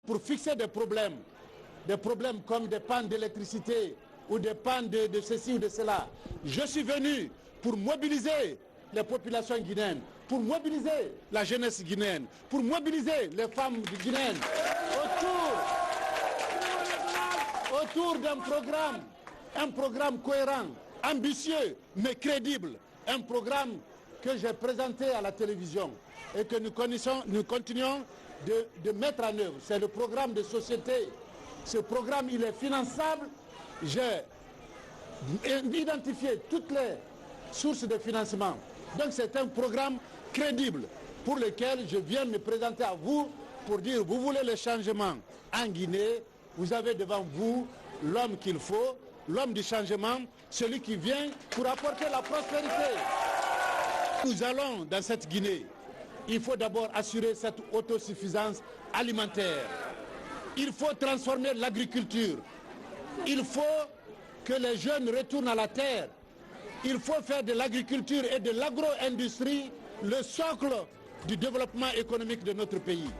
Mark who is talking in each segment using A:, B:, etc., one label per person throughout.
A: pour fixer des problèmes comme des pannes d'électricité ou des pannes de ceci ou de cela. Je suis venu pour mobiliser les populations guinéennes, pour mobiliser la jeunesse guinéenne, pour mobiliser les femmes guinéennes autour un programme cohérent, ambitieux, mais crédible, un programme que j'ai présenté à la télévision et que nous continuons de mettre en œuvre. C'est le programme de société. Ce programme, il est finançable. J'ai identifié toutes les sources de financement. Donc c'est un programme crédible pour lequel je viens me présenter à vous pour dire, vous voulez le changement en Guinée, vous avez devant vous l'homme qu'il faut, l'homme du changement, celui qui vient pour apporter la prospérité. Nous allons dans cette Guinée. Il faut d'abord assurer cette autosuffisance alimentaire. Il faut transformer l'agriculture. Il faut que les jeunes retournent à la terre. Il faut faire de l'agriculture et de l'agro-industrie le socle du développement économique de notre pays.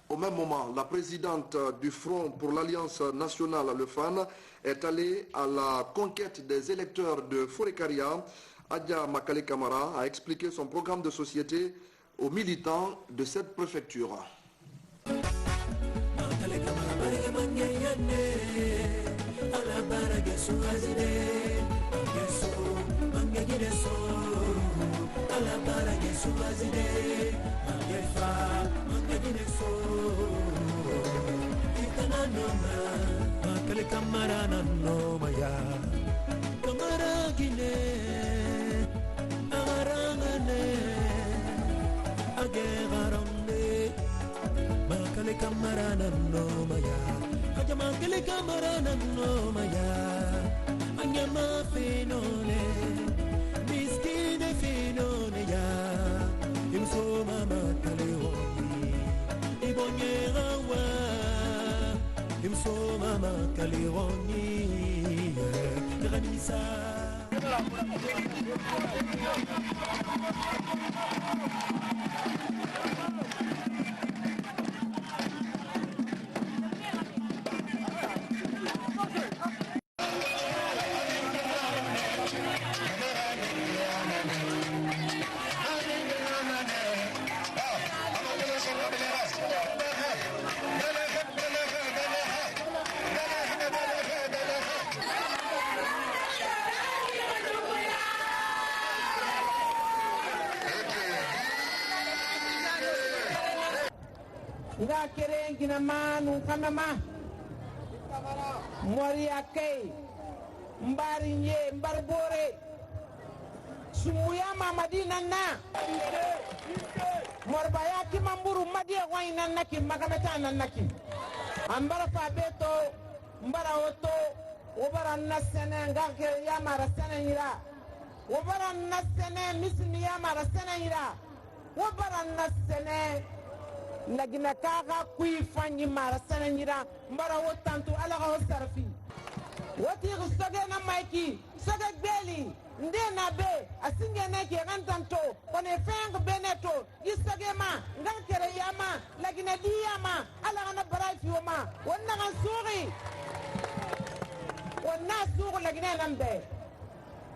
B: Au même moment, la présidente du Front pour l'Alliance nationale, le FAN, est allée à la conquête des électeurs de Forekaria. Adja Makale Kamara a expliqué son programme de société aux militants de cette préfecture.
C: Kamara no maya Kamara Gine Agarangane Agegarande Makale Kamara no maya Aja Makale Kamara no maya Anyama Finone Miskine Finone ya Imso Mama Kalewoni Ibonye Rawa Imso Mama Kalewoni Granisa
D: nga kerengi na manu kanama mori akay mbari nye mbarbore sumuya mamadina na morbaya ki mamburu madia waina naki magameta naki ambara fabeto mbara oto obara nasene ngake ya mara sene ira obara nasene misni ya mara sene ira obara nasene lagina kaga kuifanyi mara sana nyira mbara wotantu ala ga sarfi wati gustoge na maiki soge beli nde na be asinge na ke gantanto kone feng beneto istoge ma ngakere yama lagina diyama ala na barafi ma wonna ga suri wonna suru lagina nambe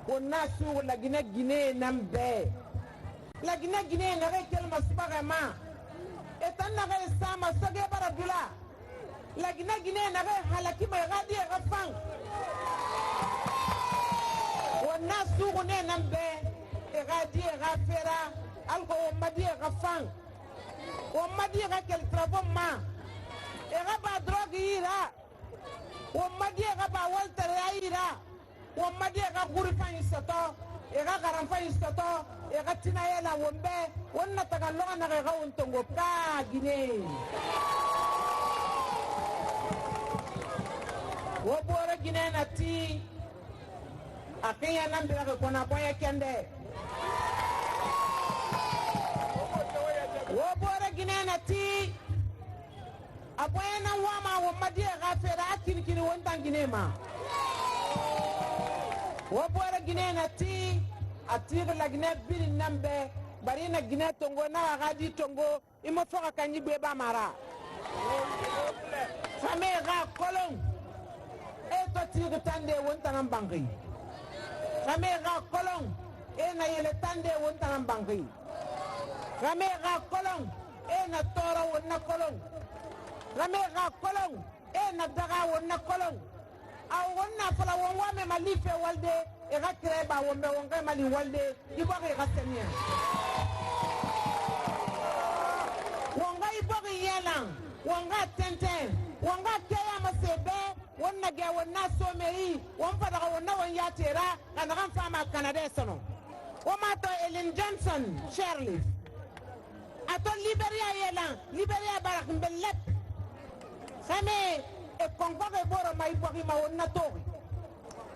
D: wonna suru lagina gine nambe lagina gine na ga kelma subaga ma etanna ga sama sage baradula lagina gine na ga halaki mai gadi ga fang wana sugu ne nambe e gadi ga fera alko madi ga fang o madi ga kel trabo ma e ga ba drogi ira ومدي غبا والتر يايرا ومدي غوري فانيستو إيغا غرام فانيستو إيغا تنايلا ومبي ونا تغلوغا نغيغا ونتنغو بكا جيني وبورا جيني نتي أكيا نمبرا كونا بويا كندي وبورا جيني نتي أبوينا وما ومدي غافر أكين كيني وانتان جيني ما وبورا جيني نتي أتيغ لغنى بيل نمبي barina gine tongo na gadi tongo imo foka kanyi beba mara fame ga kolon e to tiri tande wonta nan bangi fame ga kolon e na yele tande wonta nan bangi fame ga kolon e na toro wonna kolon fame ga kolon e na daga wonna kolon aw wonna fala wonwa me malife walde e ga kreba wonbe wonga mali walde ibo ga senya wonga ibogi yelan wonga tenten wonga keya masebe wonna ge wonna someri won fada wonna won yatera kana kan fama canada sono o mato Ellen Johnson Shirley ato Liberia yelan Liberia barak mbelep same e kongo ge boro mai bogi ma wonna tori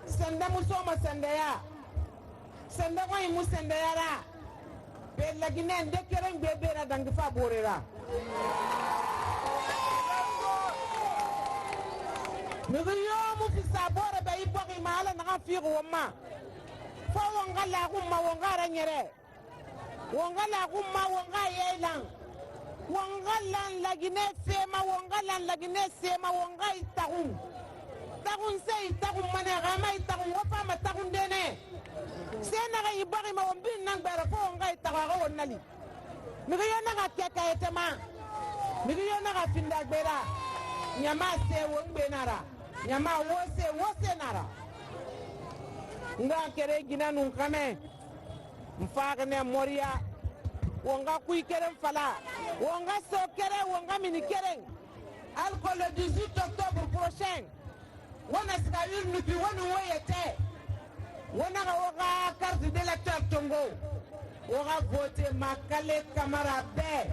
D: sende musoma sende ya sende ko imu sende yara be lagine ndekere bebe na dangifa borera Migiyo mu fi sabore be ibogi mala na fiigo wama fo wonga la gumma wonga ranyere wonga la gumma wonga yelan wonga lan lagine sema wonga lan lagine sema wonga itagun tagun sei tagun mana gama itagun wafa ma tagun dene sena ga ibogi ma wombin nang bere fo wonga itaga wonnali migiyo na ga keka etema migiyo na ga finda gbera nyama se wongbe nara nyama wose nara nga kere gina nun kame mfagne moria wonga kuy kere fala wonga so kere wonga mini kere alcool le 18 octobre prochain wona ska une nupi wonu woyete wona ga woga carte d'électeur tongo woga voter Makale Camara be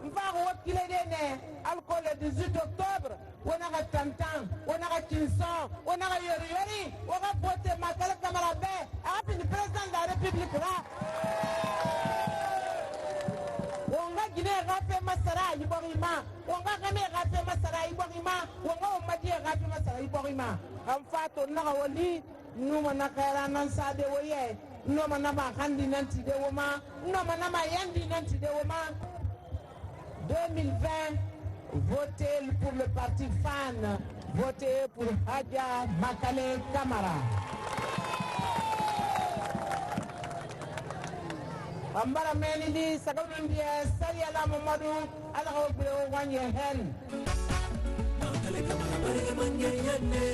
D: mfago wakile dene alcool le 18 octobre wona ga tantan wona ga kinson wona ga yori wona voter Makale Camara be a bin président de la république là wonga gine ga fe masara iborima wonga game ga fe masara iborima wonga o madi ga fe masara iborima am fato na woli numa na kara nan sade woye numa na ba handi nan ti de woma numa na ma yandi nan ti de woma 2020 votez pour le parti FAN, votez pour Adja Makale Camara. Ambara menidi sagawindi sayala Mamadou ala obbe wanye hen.
C: Makale Camara barige mangeyane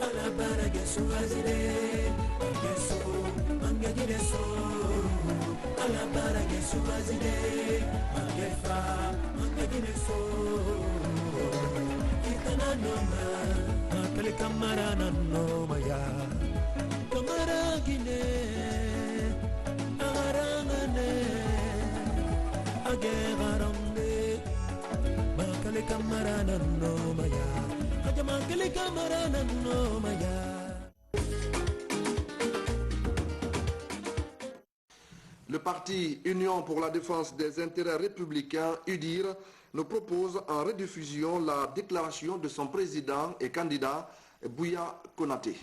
C: ala barage suazide yeso mangejide so ala barage suazide mangefa mangejide so kitana noma Makale Camara noma ya Camara gine agarangane agegaramde Makale Camara noma ya aja Makale Camara noma ya.
B: Le parti Union pour la défense des intérêts républicains, UDIR, nous propose en rediffusion la déclaration de son président et candidat, Bouya Konaté.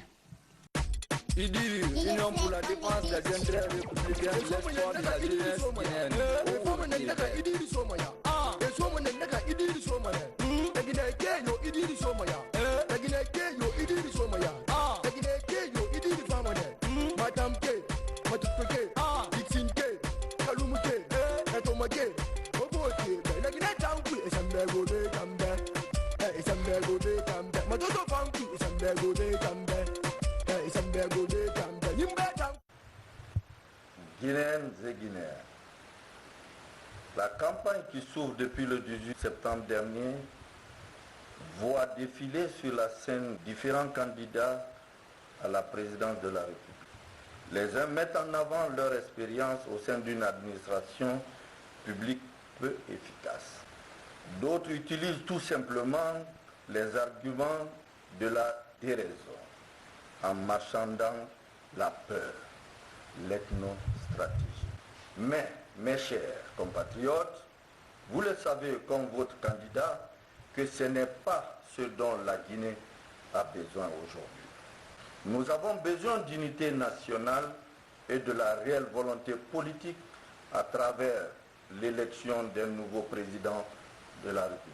E: UDIR, Union pour la défense des intérêts républicains, l'espoir de la jeunesse guinéenne.
F: Guinéennes et Guinéens, La campagne qui s'ouvre depuis le 18 septembre dernier voit défiler sur la scène différents candidats à la présidence de la République. Les uns mettent en avant leur expérience au sein d'une administration publique peu efficace. D'autres utilisent tout simplement les arguments de la déraison en marchandant la peur, l'ethnostratégie. Mais, mes chers compatriotes, vous le savez comme votre candidat que ce n'est pas ce dont la Guinée a besoin aujourd'hui. Nous avons besoin d'unité nationale et de la réelle volonté politique à travers l'élection d'un nouveau président de la République.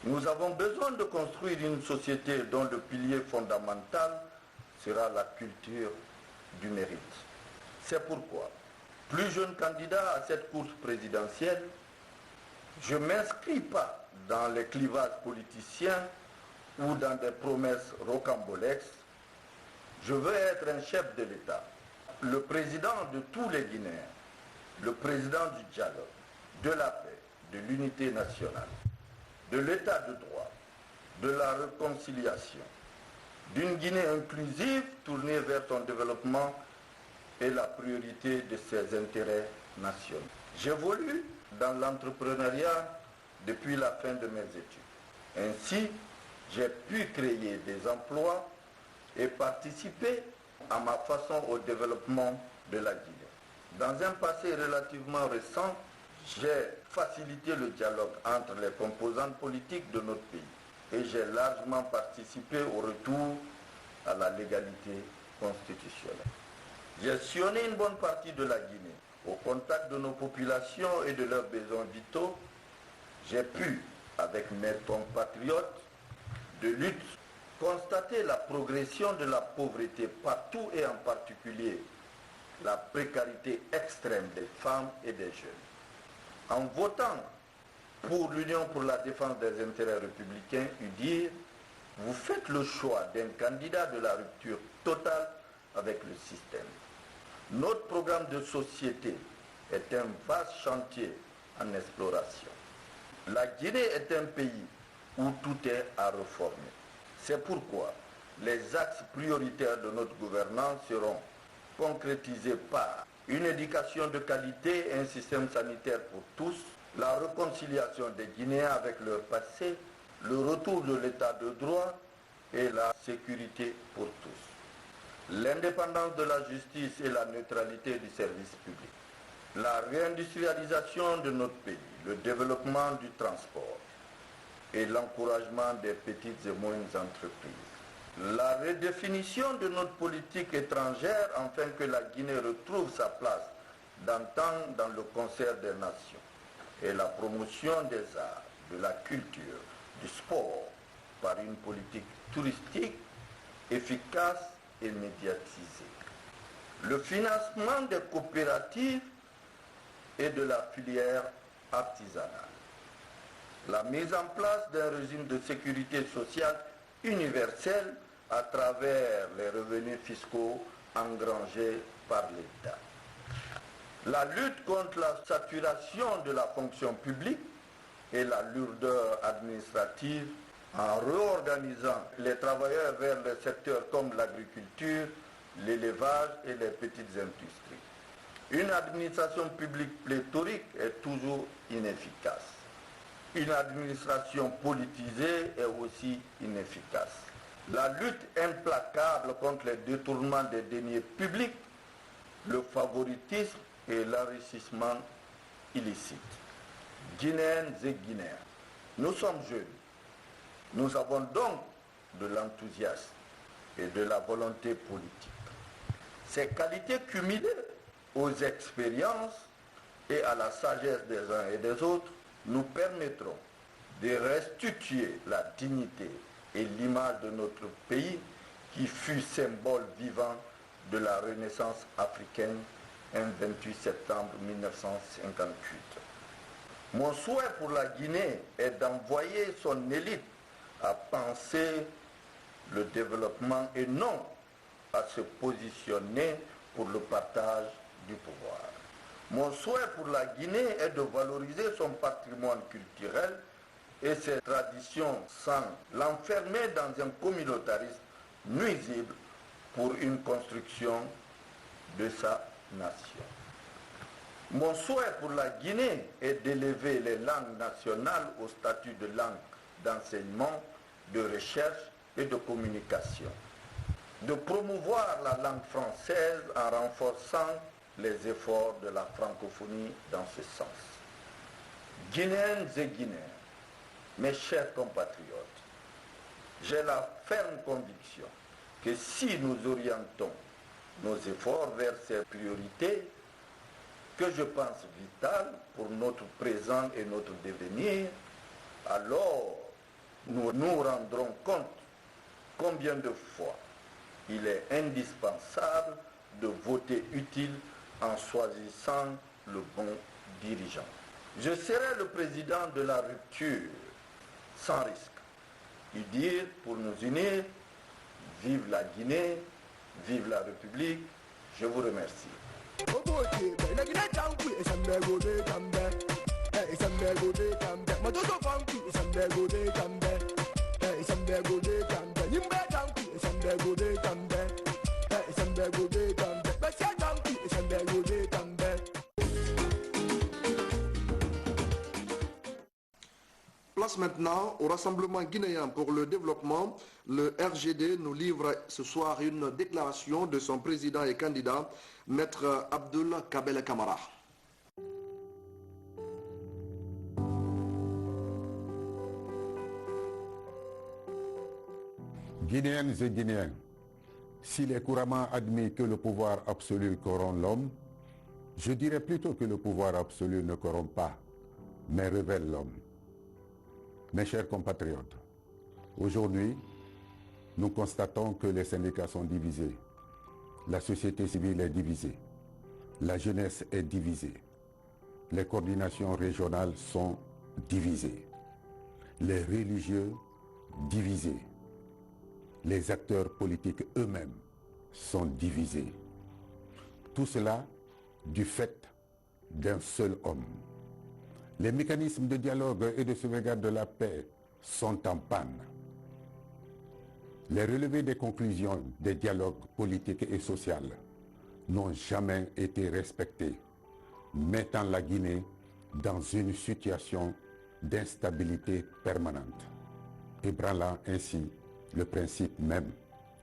F: Nous avons besoin de construire une société dont le pilier fondamental sera la culture du mérite. C'est pourquoi, plus jeune candidat à cette course présidentielle, je ne m'inscris pas dans les clivages politiciens ou dans des promesses rocambolesques. Je veux être un chef de l'État, le président de tous les Guinéens, le président du dialogue, de la paix, de l'unité nationale, de l'état de droit, de la réconciliation, d'une Guinée inclusive tournée vers son développement et la priorité de ses intérêts nationaux. J'évolue dans l'entrepreneuriat depuis la fin de mes études. Ainsi, j'ai pu créer des emplois et participer à ma façon au développement de la Guinée. Dans un passé relativement récent, j'ai facilité le dialogue entre les composantes politiques de notre pays et j'ai largement participé au retour à la légalité constitutionnelle. J'ai sillonné une bonne partie de la Guinée au contact de nos populations et de leurs besoins vitaux. J'ai pu, avec mes compatriotes de lutte, constater la progression de la pauvreté partout et en particulier la précarité extrême des femmes et des jeunes. En votant pour l'Union pour la défense des intérêts républicains, UDIR, vous faites le choix d'un candidat de la rupture totale avec le système. Notre programme de société est un vaste chantier en exploration. La Guinée est un pays où tout est à réformer. C'est pourquoi les axes prioritaires de notre gouvernance seront concrétisés par une éducation de qualité et un système sanitaire pour tous, la réconciliation des Guinéens avec leur passé, le retour de l'état de droit et la sécurité pour tous, l'indépendance de la justice et la neutralité du service public, la réindustrialisation de notre pays, le développement du transport et l'encouragement des petites et moyennes entreprises, la redéfinition de notre politique étrangère afin que la Guinée retrouve sa place d'antan dans le concert des nations et la promotion des arts, de la culture, du sport par une politique touristique efficace et médiatisée. Le financement des coopératives et de la filière artisanale. La mise en place d'un régime de sécurité sociale universel à travers les revenus fiscaux engrangés par l'État. La lutte contre la saturation de la fonction publique et la lourdeur administrative en réorganisant les travailleurs vers les secteurs comme l'agriculture, l'élevage et les petites industries. Une administration publique pléthorique est toujours inefficace. Une administration politisée est aussi inefficace. La lutte implacable contre les détournements des deniers publics, le favoritisme et l'enrichissement illicite. Guinéennes et Guinéens, nous sommes jeunes. Nous avons donc de l'enthousiasme et de la volonté politique. Ces qualités cumulées aux expériences et à la sagesse des uns et des autres nous permettront de restituer la dignité et l'image de notre pays qui fut symbole vivant de la Renaissance africaine un 28 septembre 1958. Mon souhait pour la Guinée est d'envoyer son élite à penser le développement et non à se positionner pour le partage du pouvoir. Mon souhait pour la Guinée est de valoriser son patrimoine culturel et ses traditions sans l'enfermer dans un communautarisme nuisible pour une construction de sa nation. Mon souhait pour la Guinée est d'élever les langues nationales au statut de langue d'enseignement, de recherche et de communication. De promouvoir la langue française en renforçant les efforts de la francophonie dans ce sens. Guinéennes et Guinéens, mes chers compatriotes, j'ai la ferme conviction que si nous orientons nos efforts vers ces priorités, que je pense vitales pour notre présent et notre devenir, alors nous nous rendrons compte combien de fois il est indispensable de voter utile en choisissant le bon dirigeant. Je serai le président de la rupture sans risque. Et dire pour nous unir, vive la Guinée, vive la République, je vous remercie.
B: Place maintenant au Rassemblement guinéen pour le développement. Le RGD nous livre ce soir une déclaration de son président et candidat, Maître Abdoul Kabele Kamara.
G: Guinéennes et Guinéens, s'il est couramment admis que le pouvoir absolu corrompt l'homme, je dirais plutôt que le pouvoir absolu ne corrompt pas, mais révèle l'homme. Mes chers compatriotes, aujourd'hui, nous constatons que les syndicats sont divisés, la société civile est divisée, la jeunesse est divisée, les coordinations régionales sont divisées, les religieux divisés, les acteurs politiques eux-mêmes sont divisés. Tout cela du fait d'un seul homme. Les mécanismes de dialogue et de sauvegarde de la paix sont en panne. Les relevés des conclusions des dialogues politiques et sociaux n'ont jamais été respectés, mettant la Guinée dans une situation d'instabilité permanente, ébranlant ainsi le principe même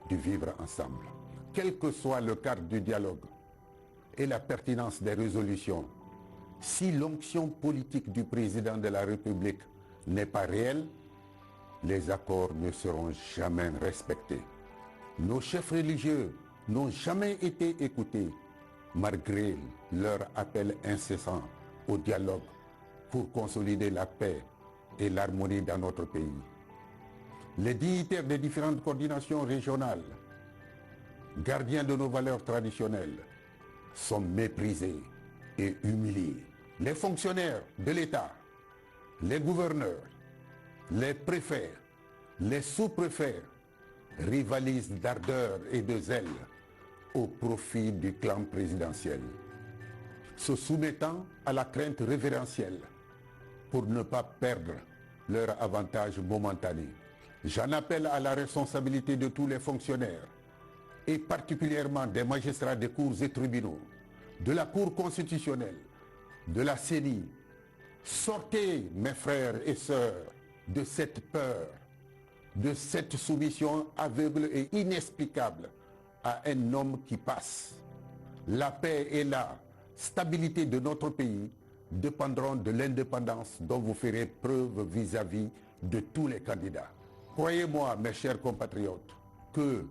G: du vivre ensemble. Quel que soit le cadre du dialogue et la pertinence des résolutions, si l'onction politique du président de la République n'est pas réelle, les accords ne seront jamais respectés. Nos chefs religieux n'ont jamais été écoutés, malgré leur appel incessant au dialogue pour consolider la paix et l'harmonie dans notre pays. Les dignitaires des différentes coordinations régionales, gardiens de nos valeurs traditionnelles, sont méprisés et humiliés. Les fonctionnaires de l'État, les gouverneurs, les préfets, les sous-préfets rivalisent d'ardeur et de zèle au profit du clan présidentiel, se soumettant à la crainte révérentielle pour ne pas perdre leur avantage momentané. J'en appelle à la responsabilité de tous les fonctionnaires, et particulièrement des magistrats des cours et tribunaux, de la Cour constitutionnelle, de la CENI. Sortez, mes frères et sœurs, de cette peur, de cette soumission aveugle et inexplicable à un homme qui passe. La paix et la stabilité de notre pays dépendront de l'indépendance dont vous ferez preuve vis-à-vis de tous les candidats. Croyez-moi, mes chers compatriotes, que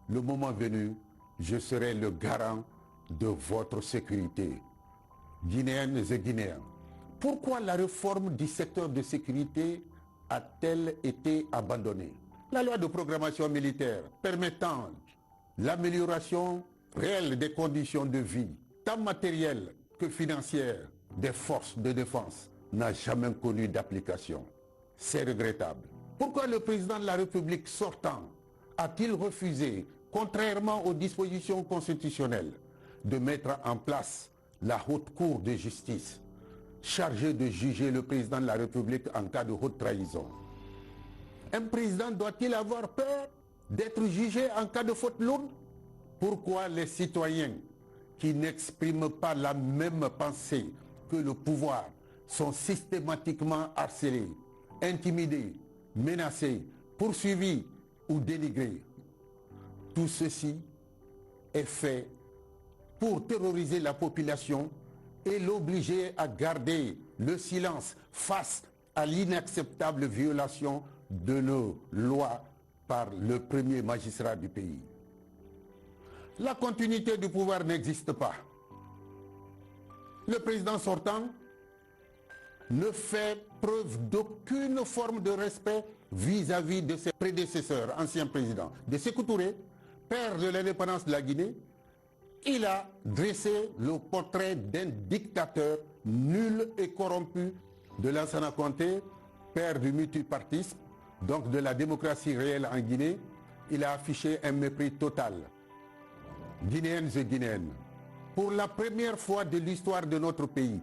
G: le moment venu, je serai le garant de votre sécurité. Guinéennes et Guinéens, pourquoi la réforme du secteur de sécurité a-t-elle été abandonnée? La loi de programmation militaire permettant l'amélioration réelle des conditions de vie, tant matérielles que financières, des forces de défense n'a jamais connu d'application. C'est regrettable. Pourquoi le président de la République sortant a-t-il refusé, contrairement aux dispositions constitutionnelles, de mettre en place la haute cour de justice, chargée de juger le président de la République en cas de haute trahison. Un président doit-il avoir peur d'être jugé en cas de faute lourde? Pourquoi les citoyens qui n'expriment pas la même pensée que le pouvoir sont systématiquement harcelés, intimidés, menacés, poursuivis ou dénigrés? Tout ceci est fait pour terroriser la population et l'obliger à garder le silence face à l'inacceptable violation de nos lois par le premier magistrat du pays. La continuité du pouvoir n'existe pas. Le président sortant ne fait preuve d'aucune forme de respect vis-à-vis de ses prédécesseurs, anciens présidents. De Sékou Touré, père de l'indépendance de la Guinée, il a dressé le portrait d'un dictateur nul et corrompu. De Lansana Conté, père du multipartisme, donc de la démocratie réelle en Guinée, il a affiché un mépris total. Guinéennes et Guinéennes, pour la première fois de l'histoire de notre pays,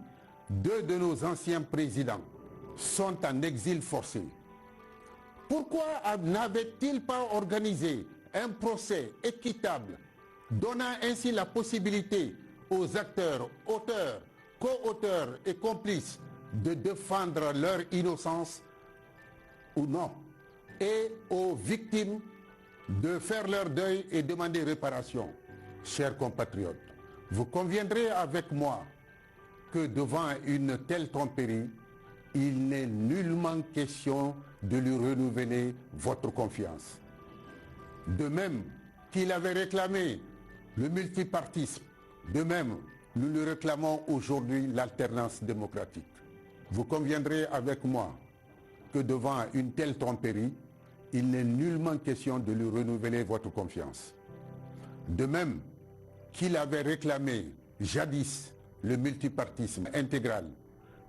G: 2 de nos anciens présidents sont en exil forcé. Pourquoi n'avait-il pas organisé un procès équitable, donnant ainsi la possibilité aux acteurs, auteurs, co-auteurs et complices de défendre leur innocence ou non, et aux victimes de faire leur deuil et demander réparation? Chers compatriotes, vous conviendrez avec moi que devant une telle tromperie, il n'est nullement question de lui renouveler votre confiance. De même qu'il avait réclamé le multipartisme, de même nous lui réclamons aujourd'hui l'alternance démocratique. Vous conviendrez avec moi que devant une telle tromperie, il n'est nullement question de lui renouveler votre confiance. De même qu'il avait réclamé jadis le multipartisme intégral,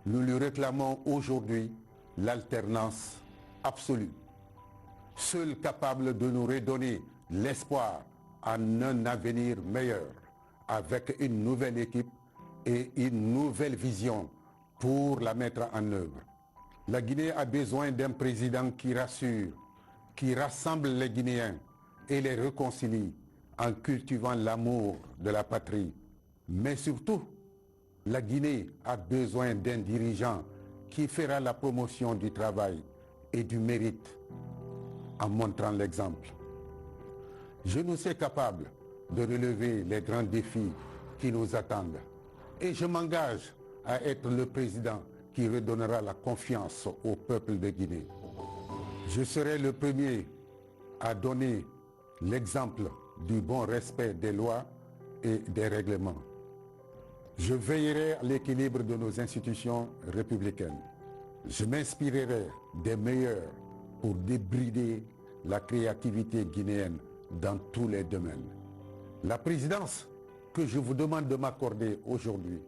G: nous lui réclamons aujourd'hui l'alternance absolue, seule capable de nous redonner l'espoir en un avenir meilleur, avec une nouvelle équipe et une nouvelle vision pour la mettre en œuvre. La Guinée a besoin d'un président qui rassure, qui rassemble les Guinéens et les réconcilie en cultivant l'amour de la patrie. Mais surtout, la Guinée a besoin d'un dirigeant qui fera la promotion du travail et du mérite en montrant l'exemple. Je nous sais capable de relever les grands défis qui nous attendent et je m'engage à être le président qui redonnera la confiance au peuple de Guinée. Je serai le premier à donner l'exemple du bon respect des lois et des règlements. Je veillerai à l'équilibre de nos institutions républicaines. Je m'inspirerai des meilleurs pour débrider la créativité guinéenne dans tous les domaines. La présidence que je vous demande de m'accorder aujourd'hui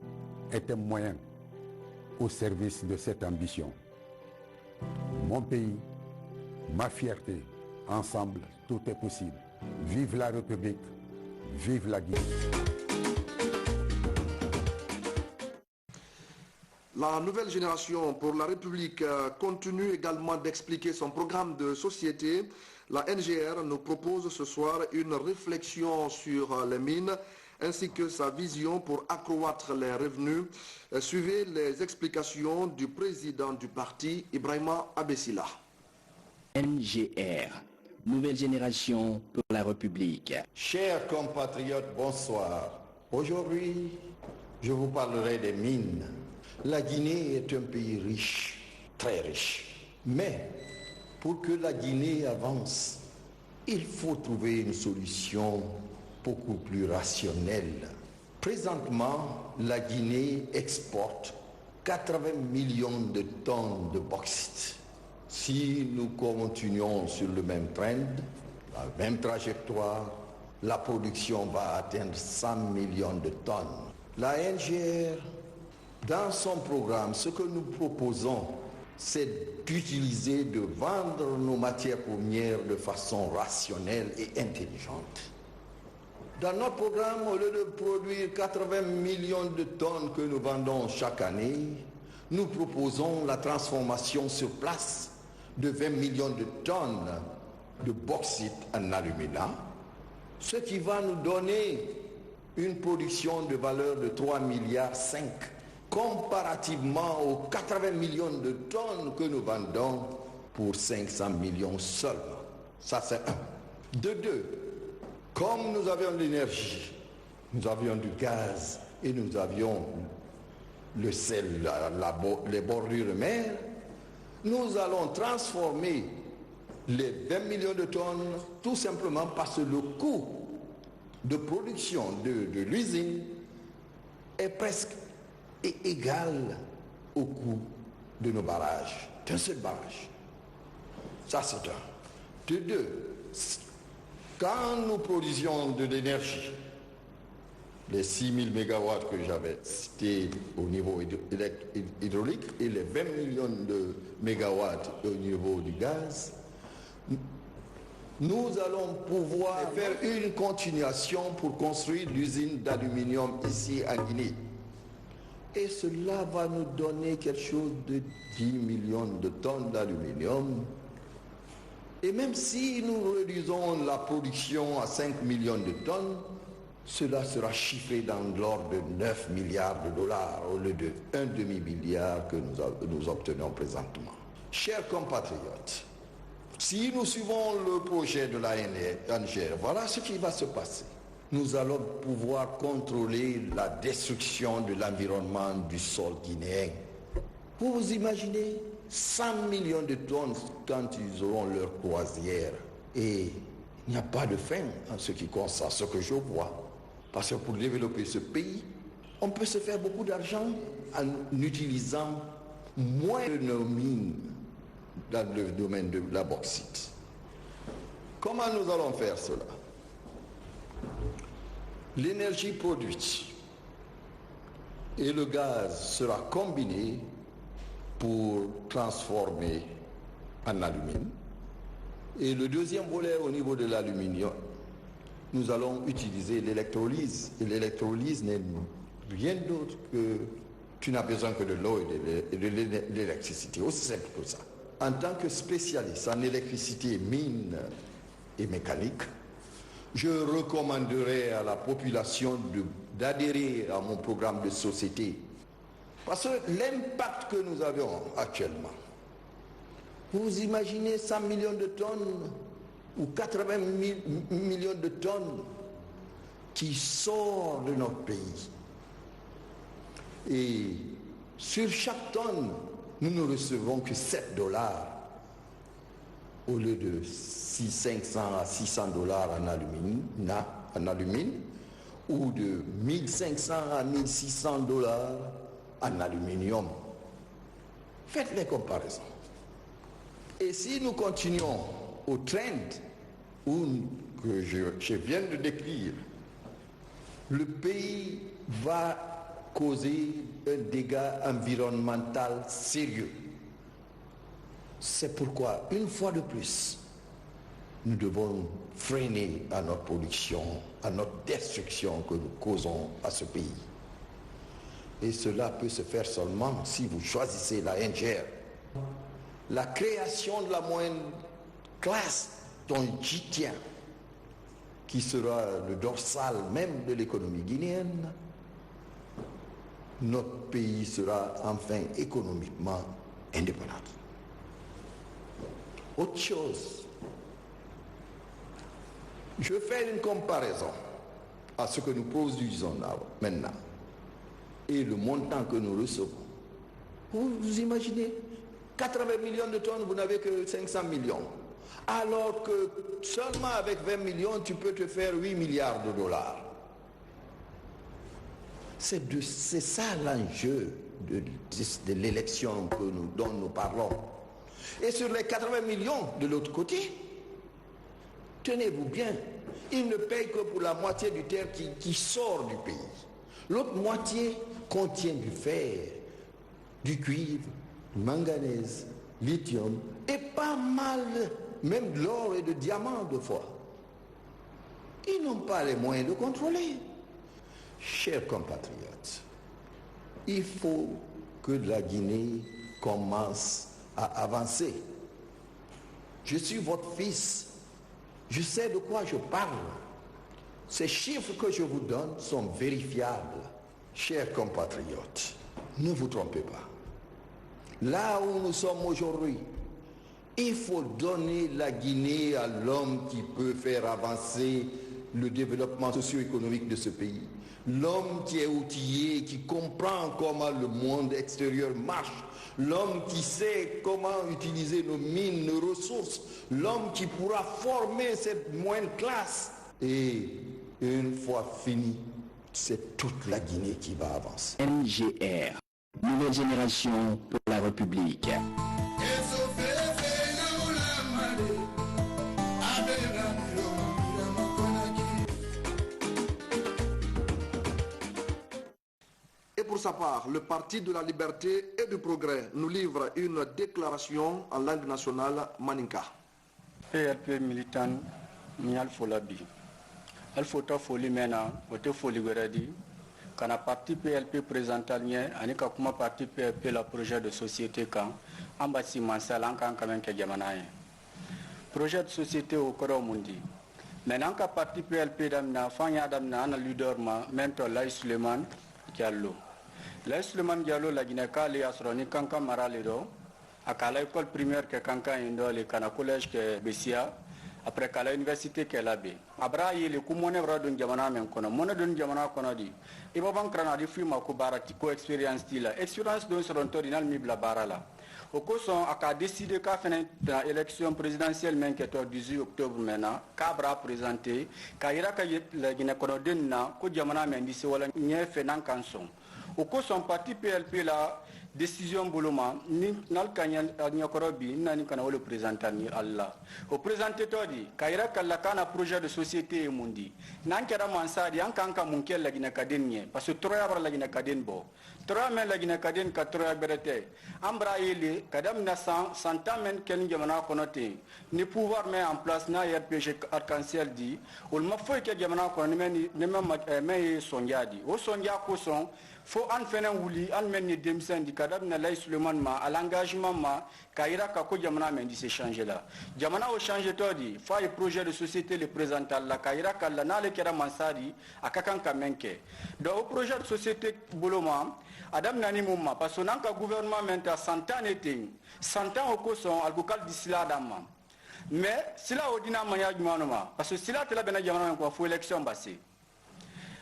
G: est un moyen au service de cette ambition. Mon pays, ma fierté, ensemble, tout est possible. Vive la République, vive la Guinée.
B: La nouvelle génération pour la République continue également d'expliquer son programme de société. La NGR nous propose ce soir une réflexion sur les mines ainsi que sa vision pour accroître les revenus. Suivez les explications du président du parti, Ibrahima Abessila.
H: NGR, nouvelle génération pour la République.
F: Chers compatriotes, bonsoir. Aujourd'hui, je vous parlerai des mines. La Guinée est un pays riche, très riche. Mais pour que la Guinée avance, il faut trouver une solution beaucoup plus rationnelle. Présentement, la Guinée exporte 80 millions de tonnes de bauxite. Si nous continuons sur le même trend, la même trajectoire, la production va atteindre 100 millions de tonnes. La NGR, dans son programme, ce que nous proposons, c'est d'utiliser, de vendre nos matières premières de façon rationnelle et intelligente. Dans notre programme, au lieu de produire 80 millions de tonnes que nous vendons chaque année, nous proposons la transformation sur place de 20 millions de tonnes de bauxite en alumina, ce qui va nous donner une production de valeur de 3,5 milliards comparativement aux 80 millions de tonnes que nous vendons pour 500 millions seulement. Ça, c'est un. De deux, comme nous avions de l'énergie, nous avions du gaz et nous avions le sel, les bordures de mer, nous allons transformer les 20 millions de tonnes tout simplement parce que le coût de production de l'usine est presque égal au coût de nos barrages, d'un seul barrage. Ça, c'est un. De deux, quand nous produisions de l'énergie, les 6000 mégawatts que j'avais cités au niveau hydraulique et les 20 millions de mégawatts au niveau du gaz, nous allons pouvoir faire une continuation pour construire l'usine d'aluminium ici en Guinée. Et cela va nous donner quelque chose de 10 millions de tonnes d'aluminium. Et même si nous réduisons la production à 5 millions de tonnes, cela sera chiffré dans l'ordre de 9 milliards de dollars au lieu de 1 demi-milliard que nous obtenons présentement. Chers compatriotes, si nous suivons le projet de la NGR, voilà ce qui va se passer. Nous allons pouvoir contrôler la destruction de l'environnement du sol guinéen. Vous vous imaginez 100 millions de tonnes quand ils auront leur croisière. Et il n'y a pas de fin en ce qui concerne ce que je vois. Parce que pour développer ce pays, on peut se faire beaucoup d'argent en utilisant moins de nos mines dans le domaine de la bauxite. Comment nous allons faire cela? L'énergie produite et le gaz sera combiné pour transformer en alumine. Et le deuxième volet au niveau de l'aluminium, nous allons utiliser l'électrolyse. Et l'électrolyse n'est rien d'autre que tu n'as besoin que de l'eau et de l'électricité, aussi simple que ça. En tant que spécialiste en électricité, mine et mécanique, je recommanderais à la population d'adhérer à mon programme de société. Parce que l'impact que nous avons actuellement, vous imaginez 100 millions de tonnes ou 80 millions de tonnes qui sortent de notre pays. Et sur chaque tonne, nous ne recevons que 7 dollars au lieu de 500 à 600 dollars en alumine ou de 1500 à 1600 dollars en aluminium. Faites les comparaisons. Et si nous continuons au trend que je viens de décrire, le pays va causer un dégât environnemental sérieux. C'est pourquoi, une fois de plus, nous devons freiner à notre production, à notre destruction que nous causons à ce pays. Et cela peut se faire seulement si vous choisissez la NGR. La création de la moyenne classe dont j'y tiens, qui sera le dorsal même de l'économie guinéenne, notre pays sera enfin économiquement indépendant. Autre chose, je fais une comparaison à ce que nous produisons maintenant et le montant que nous recevons. Vous imaginez, 80 millions de tonnes, vous n'avez que 500 millions. Alors que seulement avec 20 millions, tu peux te faire 8 milliards de dollars. C'est ça l'enjeu de l'élection dont nous parlons. Et sur les 80 millions de l'autre côté, tenez-vous bien, ils ne payent que pour la moitié du terre qui sort du pays. L'autre moitié contient du fer, du cuivre, du manganèse, lithium, et pas mal, même de l'or et de diamants de fois. Ils n'ont pas les moyens de contrôler. Chers compatriotes, il faut que la Guinée commence à avancer. Je suis votre fils. Je sais de quoi je parle. Ces chiffres que je vous donne sont vérifiables. Chers compatriotes, ne vous trompez pas. Là où nous sommes aujourd'hui, il faut donner la Guinée à l'homme qui peut faire avancer le développement socio-économique de ce pays. L'homme qui est outillé, qui comprend comment le monde extérieur marche. L'homme qui sait comment utiliser nos mines, nos ressources. L'homme qui pourra former cette moyenne classe. Et une fois fini, c'est toute la Guinée qui va avancer.
H: NGR, Nouvelle Génération pour la République.
B: Et pour sa part, le Parti de la Liberté et du Progrès nous livre une déclaration en langue nationale maninka.
E: PRP militant Mial Folabi. Alfota Foli Mena, Ote Foli Goradi, quand parti PLP présentalien, Anika Kuma parti PRP la projet de société quand, Ambassi Mansal, Ankan Kamenke Gamanaye. Projet de société au Koro Mundi. Maintenant qu'à parti PLP d'Amna, Fanya d'Amna, Anna Ludorma, Mentor Lai Suleiman Diallo. Lai Suleiman Diallo, la Guinée-Ka, les Asroni, Kanka Maralido, à l'école primaire que Kanka Indo, le Kana collège que Bessia, après qu'à l'université qu'elle a bé. Abra y le kumone vra d'un jamana men kono, mona d'un jamana kono di. Iba ban krana di film ko barati ko experience tila. Experience d'un sorontorinal mi bla barala. Au coson a décidé qu'à faire dans l'élection présidentielle men qui est au 18 octobre maintenant, Cabra présenté, Kaira la Guinée kono denna ko jamana men di se wala nye fenan kanson. Au coson parti PLP la décision bouloma ni nal kanyal nyakorobi nani kana wole présentant ni Allah au présentateur di kaira kala kana projet de société e mundi nan kera mansadi an kanka munkel la gina kadenye parce que troya bar la gina kaden bo troya men la gina kaden ka troya berete ambra yele kadam na santamen ken jamana konote ni pouvoir mettre en place na RPG arc-en-ciel di ol mafo ke jamana kono ne me sonjadi o sonja ko son faut en faire wuli en mener des syndicats na Lai Suleiman ma à l'engagement ma kaira ka ko jamana men di se changer là jamana o changer to di fa le projet de société le présenter la kaira ka la na le kera mansari akakan kamenke do au projet de société boloma adam nani mumma parce que nanka gouvernement menta 100 ans était 100 ans au coson al bukal disila dama mais sila odina manya jumanoma parce que sila tela bena jamana ko fo élection passée.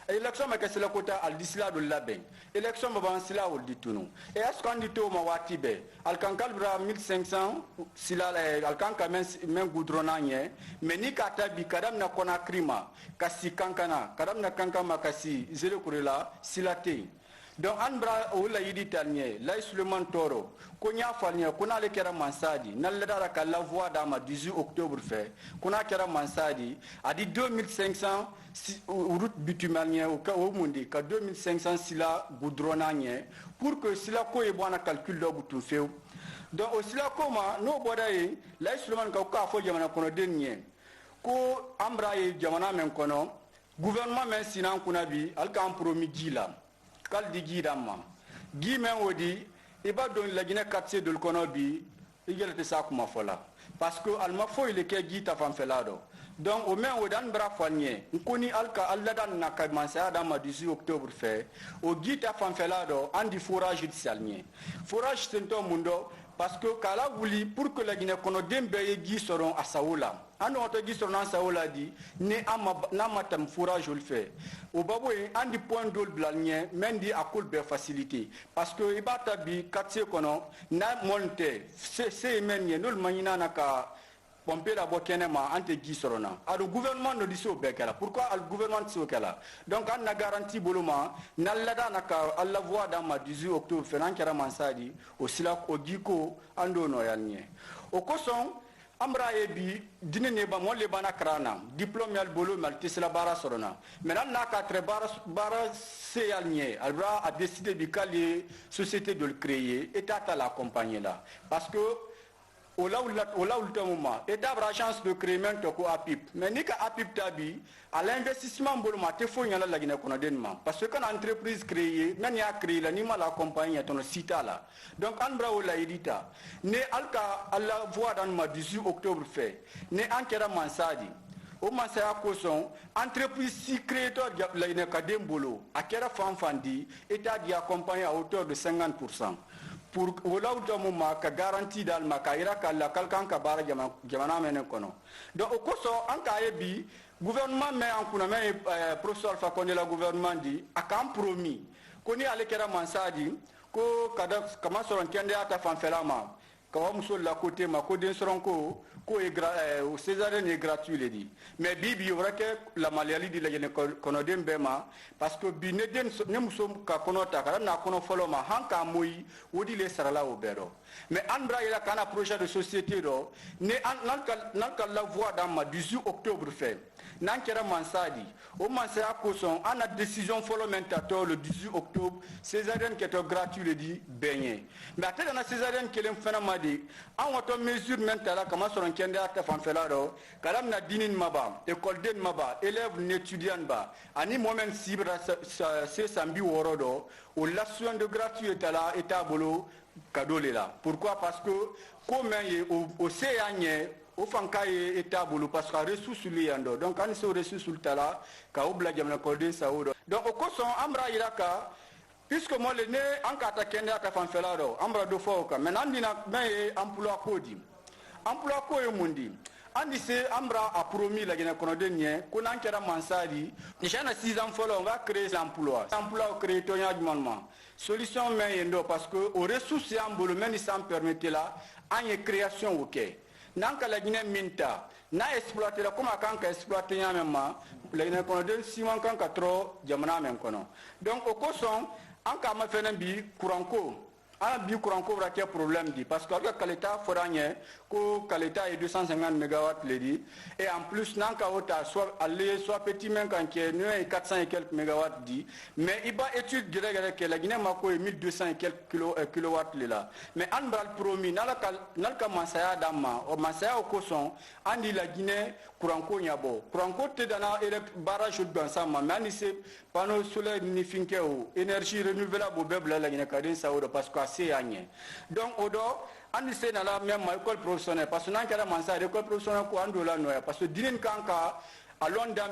E: Élection mais que c'est le côté al disla de la ben élection mais ban sila ou ditunu et est-ce qu'on dit au mawati be al kankal bra 1500 sila al kanka men goudronanye mais ni kata bi kadam na kona krima kasi kankana kadam na kankama kasi zero kurela silate donc an bra o la yidi tanye Lai Suleiman Toro ko nya falnya kuna le kera mansadi nalladara ka la voix dama 18 octobre fait kuna kera mansadi a dit 2500 route bitumanière au mundi ka 2500 sila goudronanye pour que sila ko e bona calcul do butu feu donc au sila koma no bodaye Lai Suleiman ka fo jamana kono denye ko ambraye jamana men kono gouvernement men sinan kuna bi alka promis gila kal di gidama gi men wodi iba don la Guinée quartier de l'Konobi igel te sa kuma fola parce que al mafo ile ke gita fam felado donc au men wodan bra fanye nkoni alka alladan na ka mansa dama 18 octobre fait au gita fam felado andi forage de salmie forage sento mundo parce que kala wuli pour que la Guinée kono dembe gi soron asaoula ando to gi soron asaoula di ne amatam forage le fait au baboy andi point d'eau blanien mendi akol be facilité parce que ibata bi quartier kono na monte c'est menye nul manina naka pomper la bokenema ante gi sorona ado gouvernement no diso bekala pourquoi al gouvernement diso kala donc on a garanti boloma nallada naka alla voix dans ma 18 octobre fenan kera mansadi au sila o giko ando no yalnie au koson amra ebi dinene ba mo le bana krana diplôme al bolo mal tisla bara sorona maintenant na ka tre bara se yalnie albra a décidé de caler société de le créer et à l'accompagner là parce que au là où le moment et d'abord chance de créer maintenant ko APIP mais ni ka APIP tabi à l'investissement boloma te fo nyala la Guinée conadénement parce que quand entreprise créée nan ya créé la ni mal accompagner ton site là donc anbra wala edita ne alka alla voix dans ma 18 octobre fait ne ankera mansadi o masaya koson entreprise si créateur la Guinée kadembolo akera fanfandi état d'y accompagner à hauteur de 50%. Pour wala uta mumma ka garantie dal makaira kala kalkan ka bara jamana menen kono donc o koso an ka bi gouvernement mais en kuna mais professeur fa connait la gouvernement dit akam promis koni ale kera mansadi ko kada kama soron kende ata fan felama kawa muso la côté ma ko den soron ko au césarienne est gratuit le dit mais bibi vrai que la maladie de la gene kono dem bema parce que bi ne den ne muso ka kono ta kala na kono foloma hanka moyi wodi le sarala obero mais andra ila kana projet de société do ne nan la voix dans ma 18 octobre fait nan kera mansadi o mansaya koson ana décision folomentateur le 18 octobre césarienne qui est gratuit le dit beigné mais atela na césarienne qui lem fena madi en auto mesure mentala kama soron kende ata fan felado kalam na dinin maba école den maba élève n'étudiant ba ani momen sibra c'est sambi worodo ou l'action de gratuit est là état bolo kadole là pourquoi parce que comme au CAN au fankaye état bolo parce que ressources liando donc quand c'est ressources tala ka obla jamna kolde saodo donc au koson amra iraka puisque moi le né en kata kende ata fan felado amra do foka maintenant dina mais emploi ko e mundi andi se amra a promis la Guinée conadéenne qu'on ankera mansadi déjà na 6 ans follow on va créer l'emploi créer tonya demandement solution mais ndo parce que aux ressources ambolo men sans permettre là en création OK nanka la Guinée minta na exploiter la comme kanka exploiter nyamema la Guinée conadéenne si man kanka trop jamana men kono donc au coson en ka ma fenen bi couranko a bi couranko braquer problème dit parce que avec l'état foragné ko l'état est 250 mégawatts le dit et en plus nanka ota soit aller soit petit men quand qui est 400 et quelques mégawatts dit mais il va étude direct que la Guinée mako 1200 et quelques kilowatts là mais an bal promis nalka masaya dama o masaya o koson andi la Guinée couranko nyabo couranko te dana ele barrage dans ça mais ani c'est panneau solaire ni finke o énergie renouvelable bebla la Guinée kadin saodo parce que c'est agné donc odo andi c'est na la même école professionnelle parce que nan kala mansa école professionnelle ko ando la noya parce que dinen kanka à Londres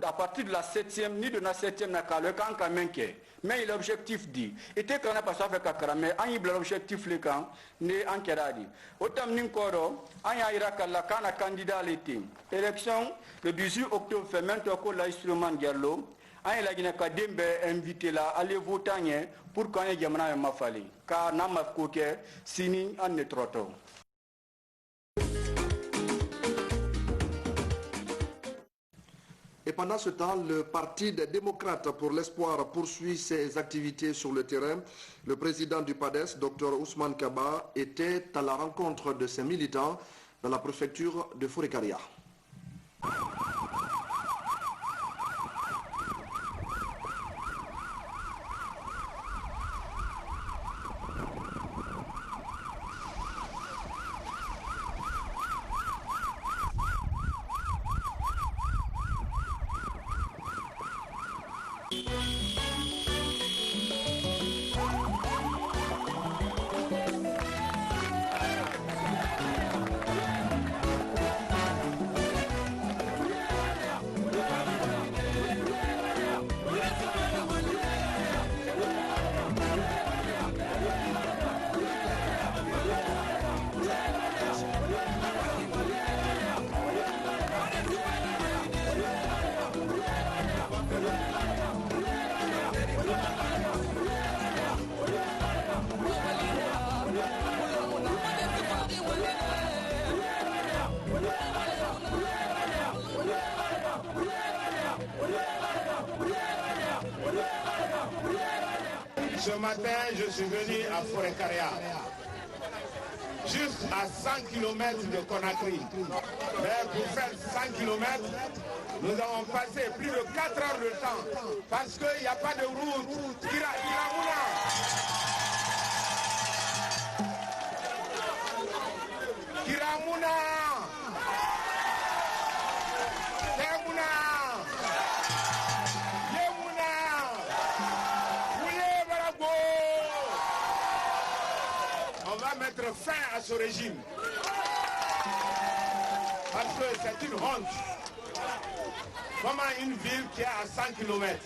E: à partir de la 7e ni de la 7e na kalo kanka menke mais l'objectif dit était qu'on a pas ça fait kakara mais an yibla l'objectif le kan ne ankera dit autant nin koro an ya iraka la kana candidat l'été élection le 18 octobre fait maintenant ko la instrument gerlo an la Guinée ka dembe invité là aller voter pour qu'on ait jamana ma fali car na ma koke sini an ne troto.
B: Et pendant ce temps, le Parti des démocrates pour l'espoir poursuit ses activités sur le terrain. Le président du PADES, Dr Ousmane Kaba, était à la rencontre de ses militants dans la préfecture de Fourekaria.
I: Ce matin, je suis venu à Fourekaria, juste à 100 km de Conakry. Mais pour faire 100 km, nous avons passé plus de 4 heures de temps parce qu'il n'y a pas de route. ce régime. Parce que c'est une honte. Comment une ville qui est à 100 km,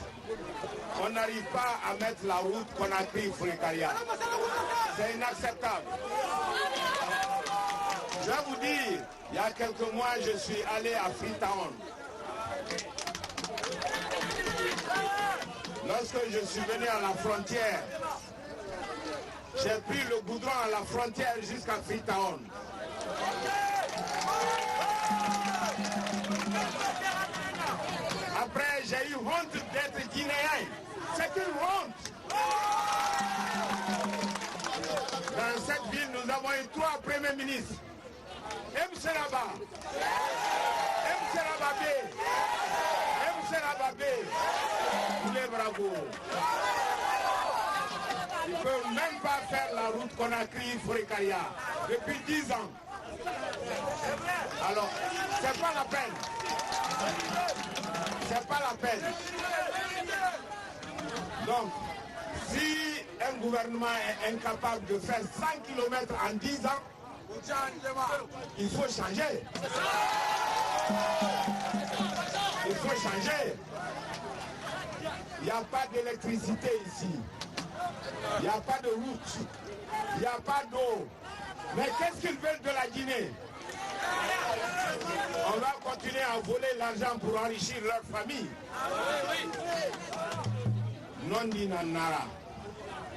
I: on n'arrive pas à mettre la route Conakry-Fourekaria. C'est inacceptable. Je vais vous dire, il y a quelques mois, je suis allé à Freetown. Lorsque je suis venu à la frontière, j'ai pris le goudron à la frontière jusqu'à Freetown. Après, j'ai eu honte d'être guinéen. C'est une honte. Dans cette ville, nous avons eu 3 premiers ministres. M. Seraba, il est bravo. Il ne peut même pas faire la route Conakry-Fourekaria depuis 10 ans. Alors, c'est pas la peine. C'est pas la peine. Donc, si un gouvernement est incapable de faire 100 km en 10 ans, il faut changer. Il faut changer. Il n'y a pas d'électricité ici. Il n'y a pas de route. Il n'y a pas d'eau. Mais qu'est-ce qu'ils veulent de la Guinée? On va continuer à voler l'argent pour enrichir leur famille. Non dit Nara.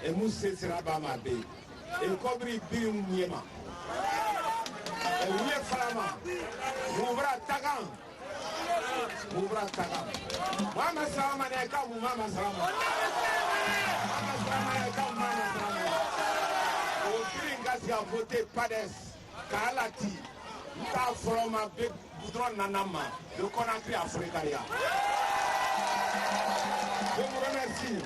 I: Et Moussé Seraba Mabé. Et Kobri Birum Niema. Et Ouye Falama. Mouvra Tagan. Mouvra Tagan. Mama Salama Neka ou Mama Salama. Mama Salama Neka ou Mama Salama. Au Kiringasi a voté Pades. Kalati. Nta Foroma Bek Boudron Nanama. De Conakry à Fourekaria. Je vous remercie.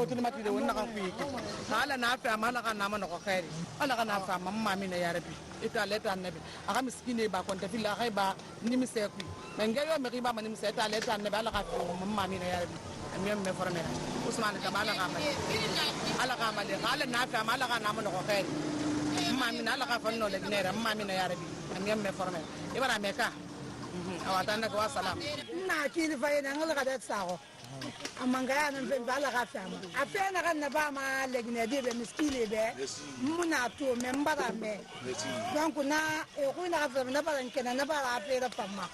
D: automatique wonna kan kuiki ala na fa mala kan nama no khairi ala kan fa mamma mina ya rabbi ita leta annabi aka miskine ba konta filla khay ba nimi seku menga yo meri ba nimi seta leta annabi ala ka mamma mina ya rabbi amiyam me formé Ousmane Kabala ka mali ala ka mali ala na fa mala kan nama no khairi mamma mina ala ka fa no le gnera mamma mina ya rabbi amiyam me formé ibara meka awatana ko salam na kili fa ina ngala ka det sago amangaya nan fe bala ka fama afena kan na ba ma legne de be miskile be muna to membara me donc na e ko na fa na ba kan na ba afera fama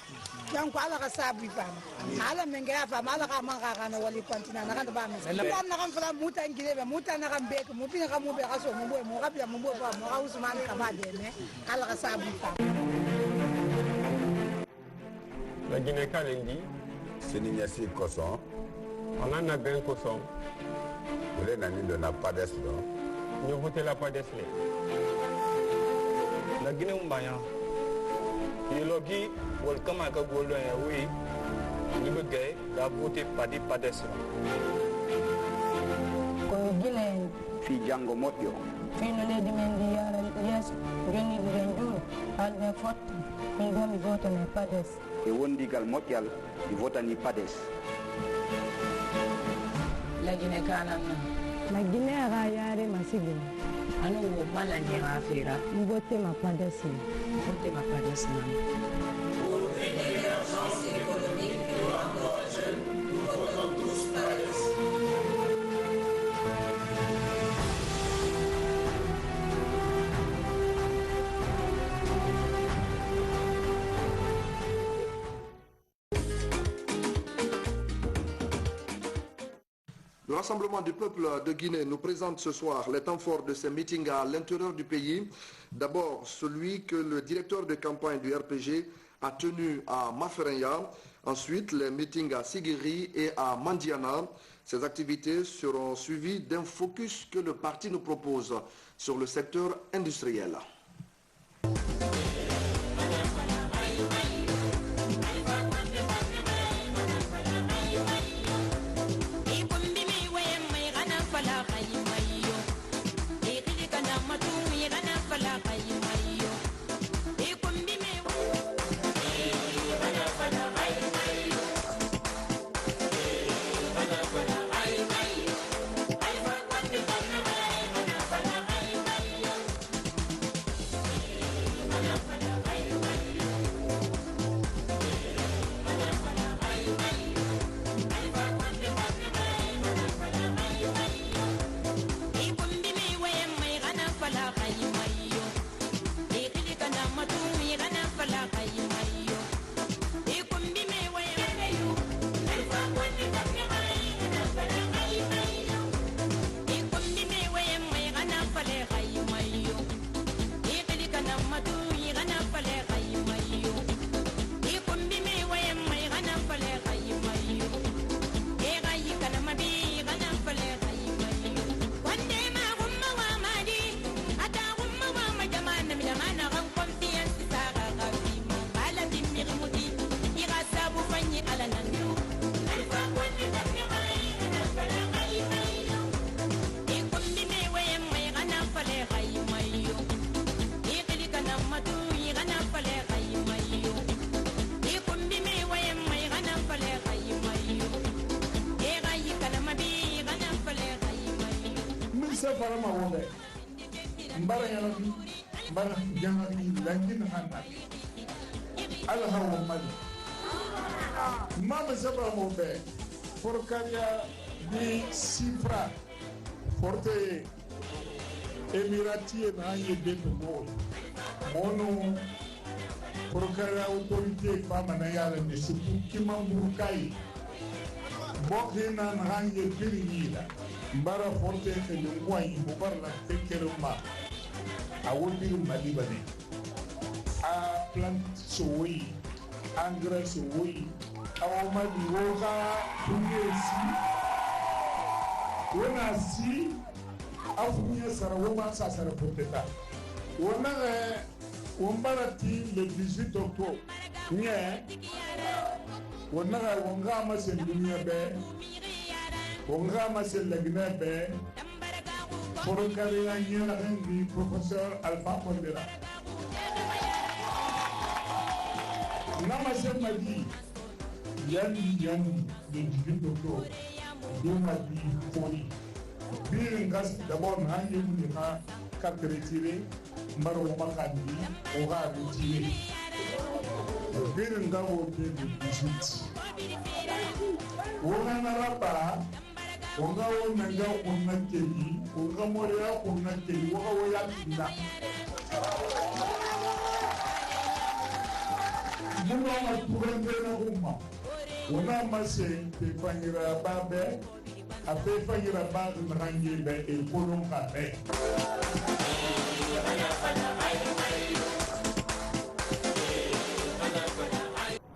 D: donc ala ka sabu fama ala mengaya fama ala ka manga kana wali kontina na kan ba me na kan fala muta ngile be muta na kan be mu pina ka mu be ka so mu bo mu ka bia mu bo ba mu ka Usman ka ba de me ala ka sabu fama
J: la Guinée Kalengi
G: Sénignasi Kosson.
J: On a un gain Kosson.
G: Vous l'avez dit na PADES donc.
J: Nous votons la PADES. La Guinée Mbaya. Il logi welcome à Gagolo oui. Nous le gay la voté pas di PADES.
K: Ko Guinée
L: fi Jango Motio.
K: Fi no le dimendi yara yes gani rendu al be fot min do mi voto na PADES.
L: E wondigal moƴƴal mi votani PADES.
K: La Guinée kanan
M: la Guinée aga yare masigin
K: anu wo mala ni afira
M: vote ma PADES
K: vote ma PADES na
N: pour une émergence économique et encore jeune, nous votons tous PADES.
B: Le Rassemblement du peuple de Guinée nous présente ce soir les temps forts de ces meetings à l'intérieur du pays. D'abord, celui que le directeur de campagne du RPG a tenu à Maferenya. Ensuite, les meetings à Sigiri et à Mandiana. Ces activités seront suivies d'un focus que le parti nous propose sur le secteur industriel.
I: se farama wobe mbara yana mbara jangari langin hanna ala hawo mali mama se farama wobe porkaria di cifra forte emirati na yede mo mono porkaria autorité fama na yala ne supu kimambukai bokina na hanye biriyida mbara forte ke ngwai bubar la tekeruma awodi malibane a plant soyi engrais soyi awoma biwoga punyesi wona si afunya sarawoma sa sara poteta wona wombarati le 18 octobre nye wona wonga ma sen dunia be wonga ma sen lagna be pour carrière nyela ngi professeur Alpha Condé nama sen madi yani le 18 octobre de madi foli bir ngas d'abord hanje ni ha carte retirée mbaro makandi o ga retiré bir ngawo de 18 wona na rapa wonga wona nga wona kedi wonga moya wona kedi wonga woya tinda muno ma tuwende na umma wona ma se pe fangira babe a pe fangira babe rangi be e kolon ka be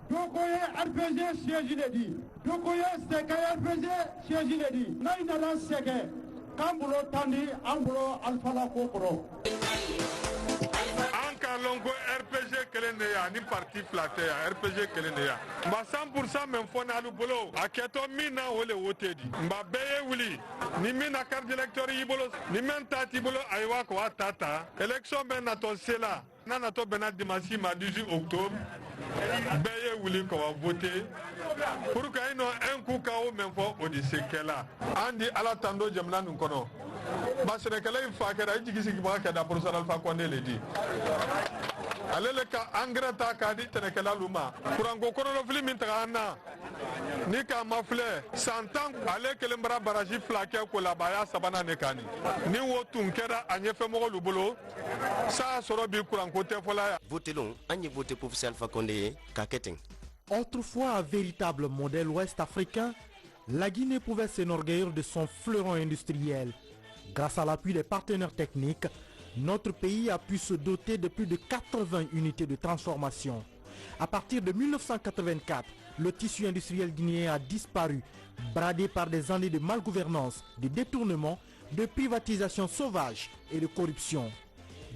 I: Dokoye RPG siège ledi Dokoye seke RPG siège ledi na inala seke kambulo tandi ambulo alfala kokoro Longo RPG Kelendeya ni parti flatter RPG Kelendeya mba 100% men fona alu bolo aketo mina wole wotedi mba beye wuli ni mina carte d'électeur yibolo ni men tati bolo aywa ko atata élection ben na to sela na to benat dimanche ma 18 octobre beye wuli ko voter pour que ino un coup ka o men fo odisekela andi ala tando jamna nun kono basere kala fa kera jigisi ki ba ka da professeur Alpha Condé le di alele ka engrais ta ka di tenekela luma kurango kono lo film intana ni ka mafle santan ale kelembra baraji flake ko la baya sabana ne kani ni wotun kera anyefe mo lubolo sa soro bi kurango te fola
O: votelon anye voter professeur Alpha Condé kaketing.
P: Autrefois un véritable modèle ouest-africain, la Guinée pouvait s'enorgueillir de son fleuron industriel. Grâce à l'appui des partenaires techniques, notre pays a pu se doter de plus de 80 unités de transformation. À partir de 1984, le tissu industriel guinéen a disparu, bradé par des années de malgouvernance, de détournement, de privatisation sauvage et de corruption.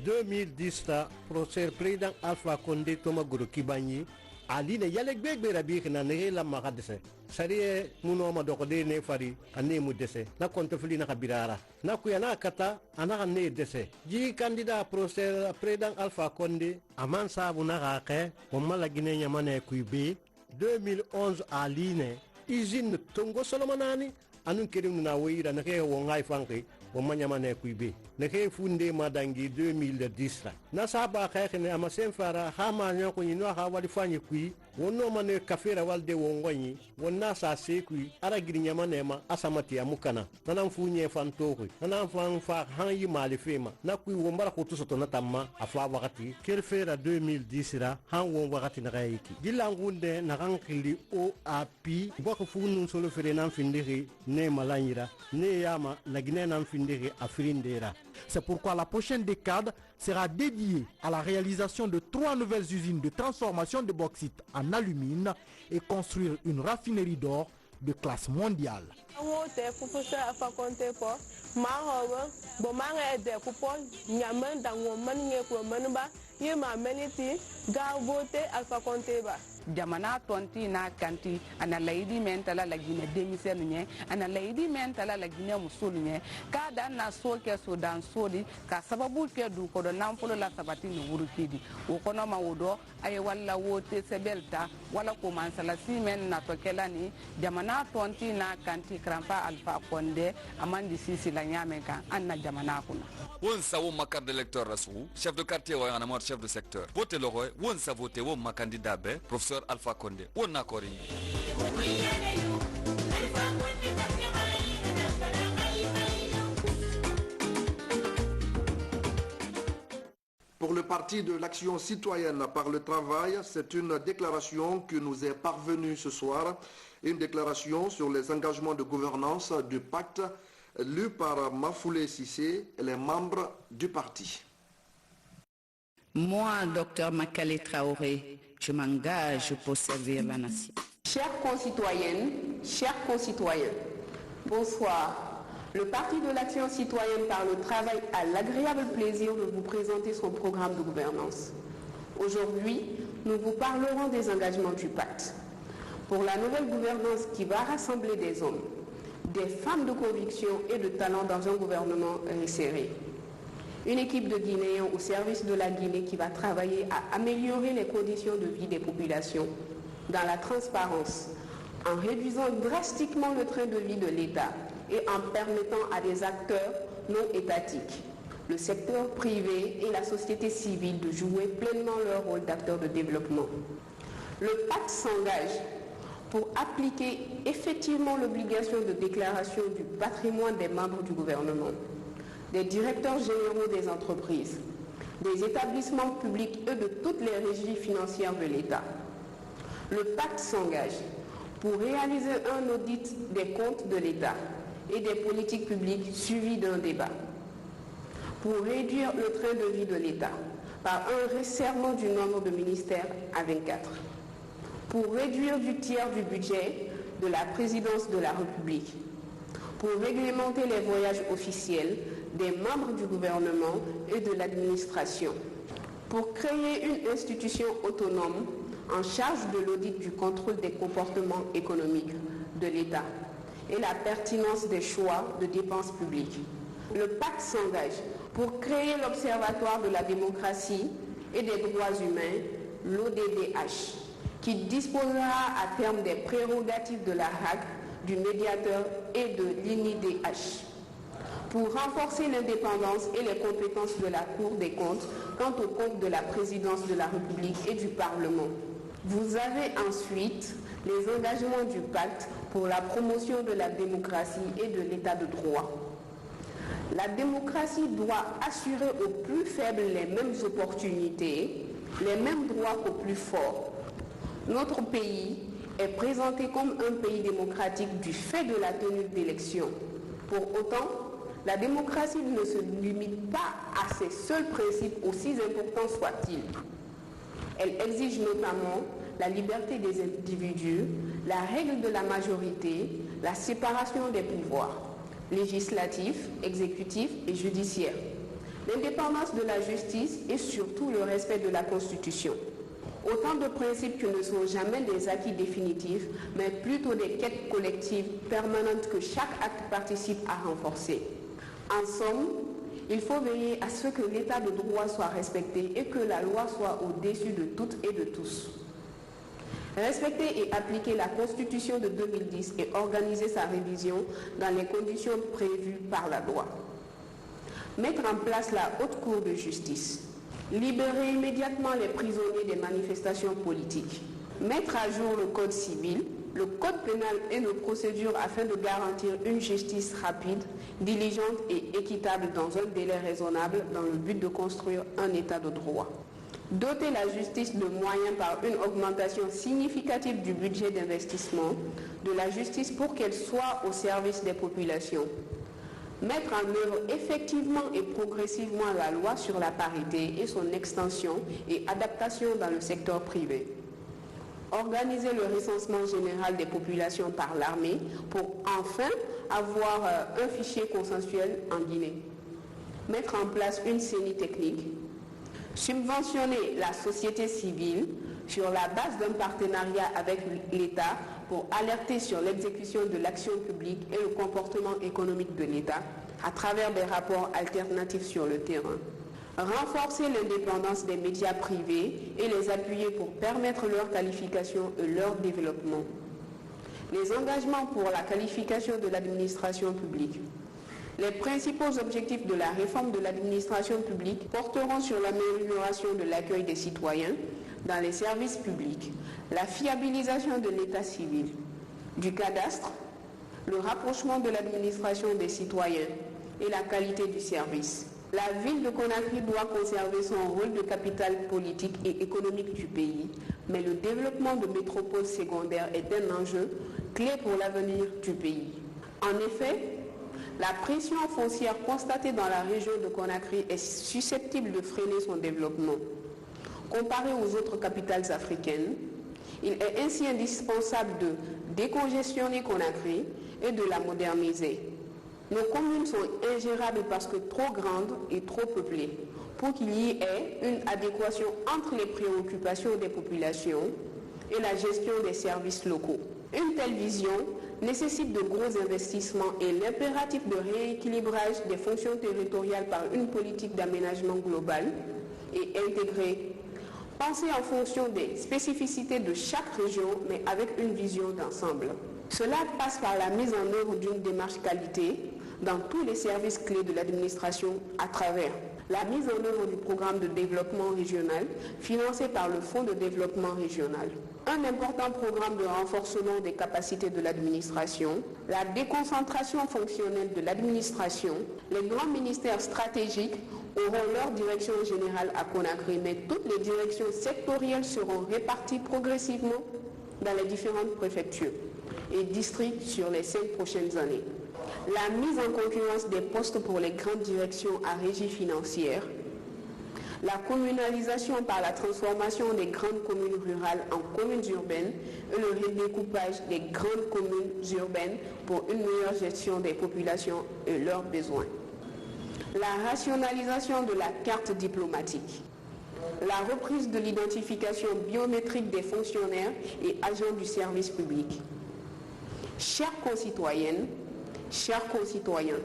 Q: 2010, professeur président Alpha Condé Thomas Kibani, aline yalek begbe rabi na ne la magadese sari muno ma dokode ne fari ane mu dese na kontofili na kabirara na kuyana kata ana ne dese ji candidat professeur président Alpha Condé aman sabu na gake o mala Guinée nyamane kuibe 2011 aline usine tongo solomanani anun kerim na wira na ke wo ngai fanki o manyamane kuibe ne ke funde madangi 2010 na saba kayne amasen fara hama nyako nyino ha wali fanyi kui wonno mane kafera walde wongonyi wonna sa se kui ara girinyamane ma asamati amukana nanan funye fantoku nanan fan fa hanyi mali fema na kui wombara ko tusoto na tamma afa wakati kelfera 2010 ra han won wakati na kayiki dilangunde na kankili o api boko funu solo fere nan findiri ne malanyira ne yama la Guinée nan findiri afirindera.
P: C'est pourquoi la prochaine décade sera dédiée à la réalisation de 3 nouvelles usines de transformation de bauxite en alumine et construire une raffinerie d'or de classe mondiale.
R: yema meniti ga vote Alpha Condé ba
S: jamana tonti na kanti ana laidi mentala la Guinée demisenu nye ana laidi mentala la Guinée musulu nye ka da na so ke Sudan sodi ka sababu ke du ko do nampulo la sabati ni wurukidi o kono ma wodo ay walla wote sebelta wala ko mansala simen na to kelani jamana tonti na kanti krampa Alpha Condé amandi sisi la nyame ka anna jamana kuna
T: won sawo makar de lecteur rasu chef de quartier wa ana mort chef de secteur vote le roy won sa vote won ma candidat be professeur Alpha Condé won na ko ri
B: Pour le Parti de l'Action citoyenne par le travail, c'est une déclaration qui nous est parvenue ce soir, une déclaration sur les engagements de gouvernance du pacte lue par Mafoulé Cissé et les membres du parti.
U: Moi, Dr Makale Traoré, je m'engage pour servir la nation.
V: Chères concitoyennes, chers concitoyens, bonsoir. Le Parti de l'Action citoyenne par le travail a l'agréable plaisir de vous présenter son programme de gouvernance. Aujourd'hui, nous vous parlerons des engagements du pacte pour la nouvelle gouvernance qui va rassembler des hommes, des femmes de conviction et de talent dans un gouvernement resserré. Une équipe de Guinéens au service de la Guinée qui va travailler à améliorer les conditions de vie des populations dans la transparence, en réduisant drastiquement le train de vie de l'État et en permettant à des acteurs non étatiques, le secteur privé et la société civile de jouer pleinement leur rôle d'acteurs de développement. Le pacte s'engage pour appliquer effectivement l'obligation de déclaration du patrimoine des membres du gouvernement, des directeurs généraux des entreprises, des établissements publics et de toutes les régies financières de l'État. Le pacte s'engage pour réaliser un audit des comptes de l'État et des politiques publiques suivies d'un débat, pour réduire le train de vie de l'État par un resserrement du nombre de ministères à 24, pour réduire du tiers du budget de la présidence de la République, pour réglementer les voyages officiels des membres du gouvernement et de l'administration, pour créer une institution autonome en charge de l'audit du contrôle des comportements économiques de l'État et la pertinence des choix de dépenses publiques. Le pacte s'engage pour créer l'Observatoire de la démocratie et des droits humains, l'ODDH, qui disposera à terme des prérogatives de la Hague, du médiateur et de l'INIDH, pour renforcer l'indépendance et les compétences de la Cour des comptes quant aux comptes de la présidence de la République et du Parlement. Vous avez ensuite les engagements du pacte pour la promotion de la démocratie et de l'état de droit. La démocratie doit assurer aux plus faibles les mêmes opportunités, les mêmes droits qu'aux plus forts. Notre pays est présenté comme un pays démocratique du fait de la tenue d'élections. Pour autant, la démocratie ne se limite pas à ses seuls principes, aussi importants soient-ils. Elle exige notamment la liberté des individus, la règle de la majorité, la séparation des pouvoirs, législatifs, exécutifs et judiciaires, l'indépendance de la justice et surtout le respect de la Constitution. Autant de principes qui ne sont jamais des acquis définitifs, mais plutôt des quêtes collectives permanentes que chaque acte participe à renforcer. En somme, il faut veiller à ce que l'état de droit soit respecté et que la loi soit au-dessus de toutes et de tous. Respecter et appliquer la Constitution de 2010 et organiser sa révision dans les conditions prévues par la loi. Mettre en place la Haute Cour de justice. Libérer immédiatement les prisonniers des manifestations politiques. Mettre à jour le Code civil, le Code pénal et nos procédures afin de garantir une justice rapide, diligente et équitable dans un délai raisonnable dans le but de construire un état de droit. Doter la justice de moyens par une augmentation significative du budget d'investissement de la justice pour qu'elle soit au service des populations. Mettre en œuvre effectivement et progressivement la loi sur la parité et son extension et adaptation dans le secteur privé. Organiser le recensement général des populations par l'armée pour enfin avoir un fichier consensuel en Guinée. Mettre en place une CENI technique. Subventionner la société civile sur la base d'un partenariat avec l'État pour alerter sur l'exécution de l'action publique et le comportement économique de l'État à travers des rapports alternatifs sur le terrain. Renforcer l'indépendance des médias privés et les appuyer pour permettre leur qualification et leur développement. Les engagements pour la qualification de l'administration publique. Les principaux objectifs de la réforme de l'administration publique porteront sur l'amélioration de l'accueil des citoyens dans les services publics, la fiabilisation de l'état civil, du cadastre, le rapprochement de l'administration des citoyens et la qualité du service. La ville de Conakry doit conserver son rôle de capitale politique et économique du pays, mais le développement de métropoles secondaires est un enjeu clé pour l'avenir du pays. En effet, la pression foncière constatée dans la région de Conakry est susceptible de freiner son développement. Comparé aux autres capitales africaines, il est ainsi indispensable de décongestionner Conakry et de la moderniser. Nos communes sont ingérables parce que trop grandes et trop peuplées, pour qu'il y ait une adéquation entre les préoccupations des populations et la gestion des services locaux. Une telle vision nécessite de gros investissements et l'impératif de rééquilibrage des fonctions territoriales par une politique d'aménagement global et intégrée, pensée en fonction des spécificités de chaque région, mais avec une vision d'ensemble. Cela passe par la mise en œuvre d'une démarche qualité dans tous les services clés de l'administration à travers la mise en œuvre du programme de développement régional financé par le Fonds de développement régional. Un important programme de renforcement des capacités de l'administration, la déconcentration fonctionnelle de l'administration, les grands ministères stratégiques auront leur direction générale à Conakry, mais toutes les directions sectorielles seront réparties progressivement dans les différentes préfectures et districts sur les 5 prochaines années. La mise en concurrence des postes pour les grandes directions à régie financière, la communalisation par la transformation des grandes communes rurales en communes urbaines et le redécoupage des grandes communes urbaines pour une meilleure gestion des populations et leurs besoins. La rationalisation de la carte diplomatique, la reprise de l'identification biométrique des fonctionnaires et agents du service public. Chères concitoyennes, chers concitoyens,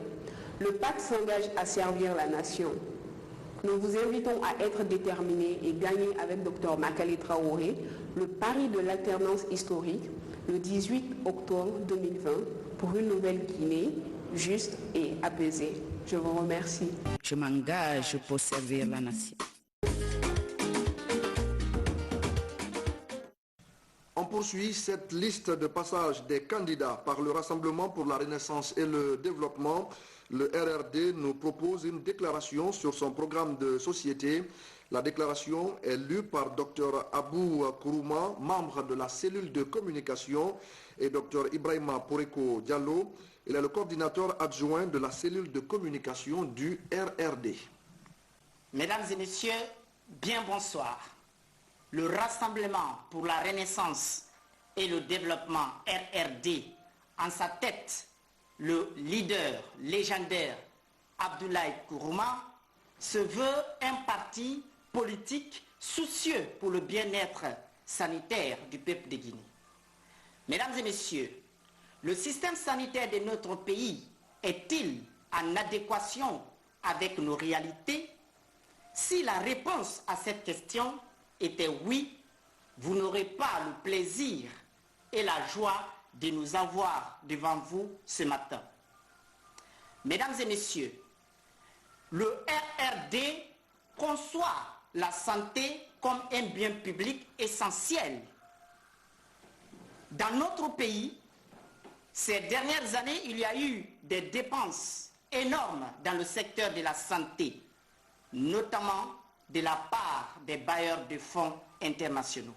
V: le pacte s'engage à servir la nation. Nous vous invitons à être déterminés et gagner avec Dr Makale Traoré le pari de l'alternance historique le 18 octobre 2020 pour une nouvelle Guinée juste et apaisée. Je vous remercie.
U: Je m'engage pour servir la nation.
B: On poursuit cette liste de passage des candidats par le Rassemblement pour la Renaissance et le Développement. Le RRD nous propose une déclaration sur son programme de société. La déclaration est lue par Dr Abou Kourouma, membre de la cellule de communication, et Dr Ibrahima Poreko Diallo. Il est le coordinateur adjoint de la cellule de communication du RRD.
A: Mesdames et messieurs, bien bonsoir. Le Rassemblement pour la Renaissance et le Développement RRD, en sa tête, le leader légendaire Abdoulaye Kourouma, se veut un parti politique soucieux pour le bien-être sanitaire du peuple de Guinée. Mesdames et messieurs, le système sanitaire de notre pays est-il en adéquation avec nos réalités? Si la réponse à cette question était oui, vous n'aurez pas le plaisir et la joie de nous avoir devant vous ce matin. Mesdames et messieurs, le RRD conçoit la santé comme un bien public essentiel. Dans notre pays, ces dernières années, il y a eu des dépenses énormes dans le secteur de la santé, notamment de la part des bailleurs de fonds internationaux.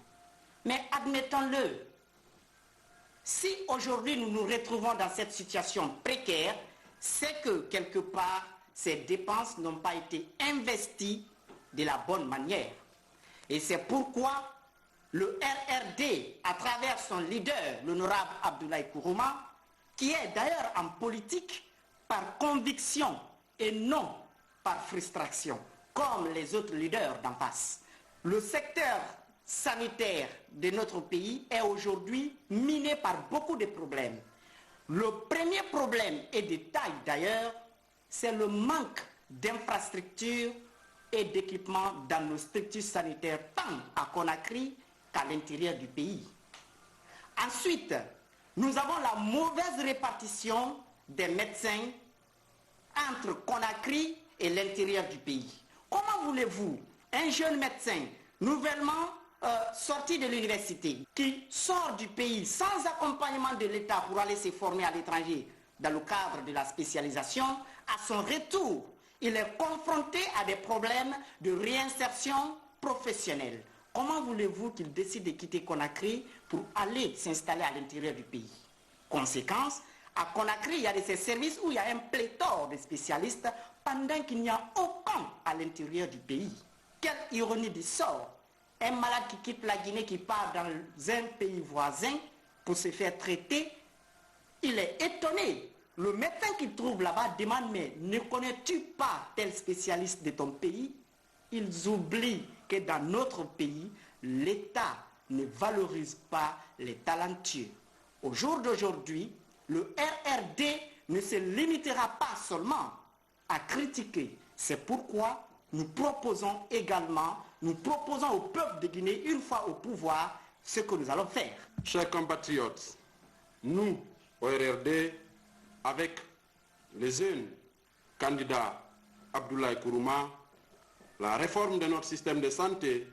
A: Mais admettons-le, si aujourd'hui nous nous retrouvons dans cette situation précaire, c'est que quelque part, ces dépenses n'ont pas été investies de la bonne manière. Et c'est pourquoi le RRD, à travers son leader, l'honorable Abdoulaye Kourouma, qui est d'ailleurs en politique par conviction et non par frustration, comme les autres leaders d'en face. Le secteur sanitaire de notre pays est aujourd'hui miné par beaucoup de problèmes. Le premier problème, et de taille d'ailleurs, c'est le manque d'infrastructures et d'équipements dans nos structures sanitaires, tant à Conakry qu'à l'intérieur du pays. Ensuite, nous avons la mauvaise répartition des médecins entre Conakry et l'intérieur du pays. Comment voulez-vous, un jeune médecin nouvellement sorti de l'université, qui sort du pays sans accompagnement de l'État pour aller se former à l'étranger dans le cadre de la spécialisation, à son retour, il est confronté à des problèmes de réinsertion professionnelle. Comment voulez-vous qu'il décide de quitter Conakry pour aller s'installer à l'intérieur du pays? Conséquence, à Conakry, il y a de ces services où il y a un pléthore de spécialistes pendant qu'il n'y a aucun à l'intérieur du pays. Quelle ironie du sort! Un malade qui quitte la Guinée, qui part dans un pays voisin pour se faire traiter, il est étonné. Le médecin qu'il trouve là-bas demande, mais ne connais-tu pas tel spécialiste de ton pays? Ils oublient que dans notre pays, l'État ne valorise pas les talentueux. Au jour d'aujourd'hui, le RRD ne se limitera pas seulement à critiquer. C'est pourquoi nous proposons au peuple de Guinée, une fois au pouvoir, ce que nous allons faire.
C: Chers compatriotes, nous, au RRD, avec les jeunes candidats Abdoulaye Kourouma, la réforme de notre système de santé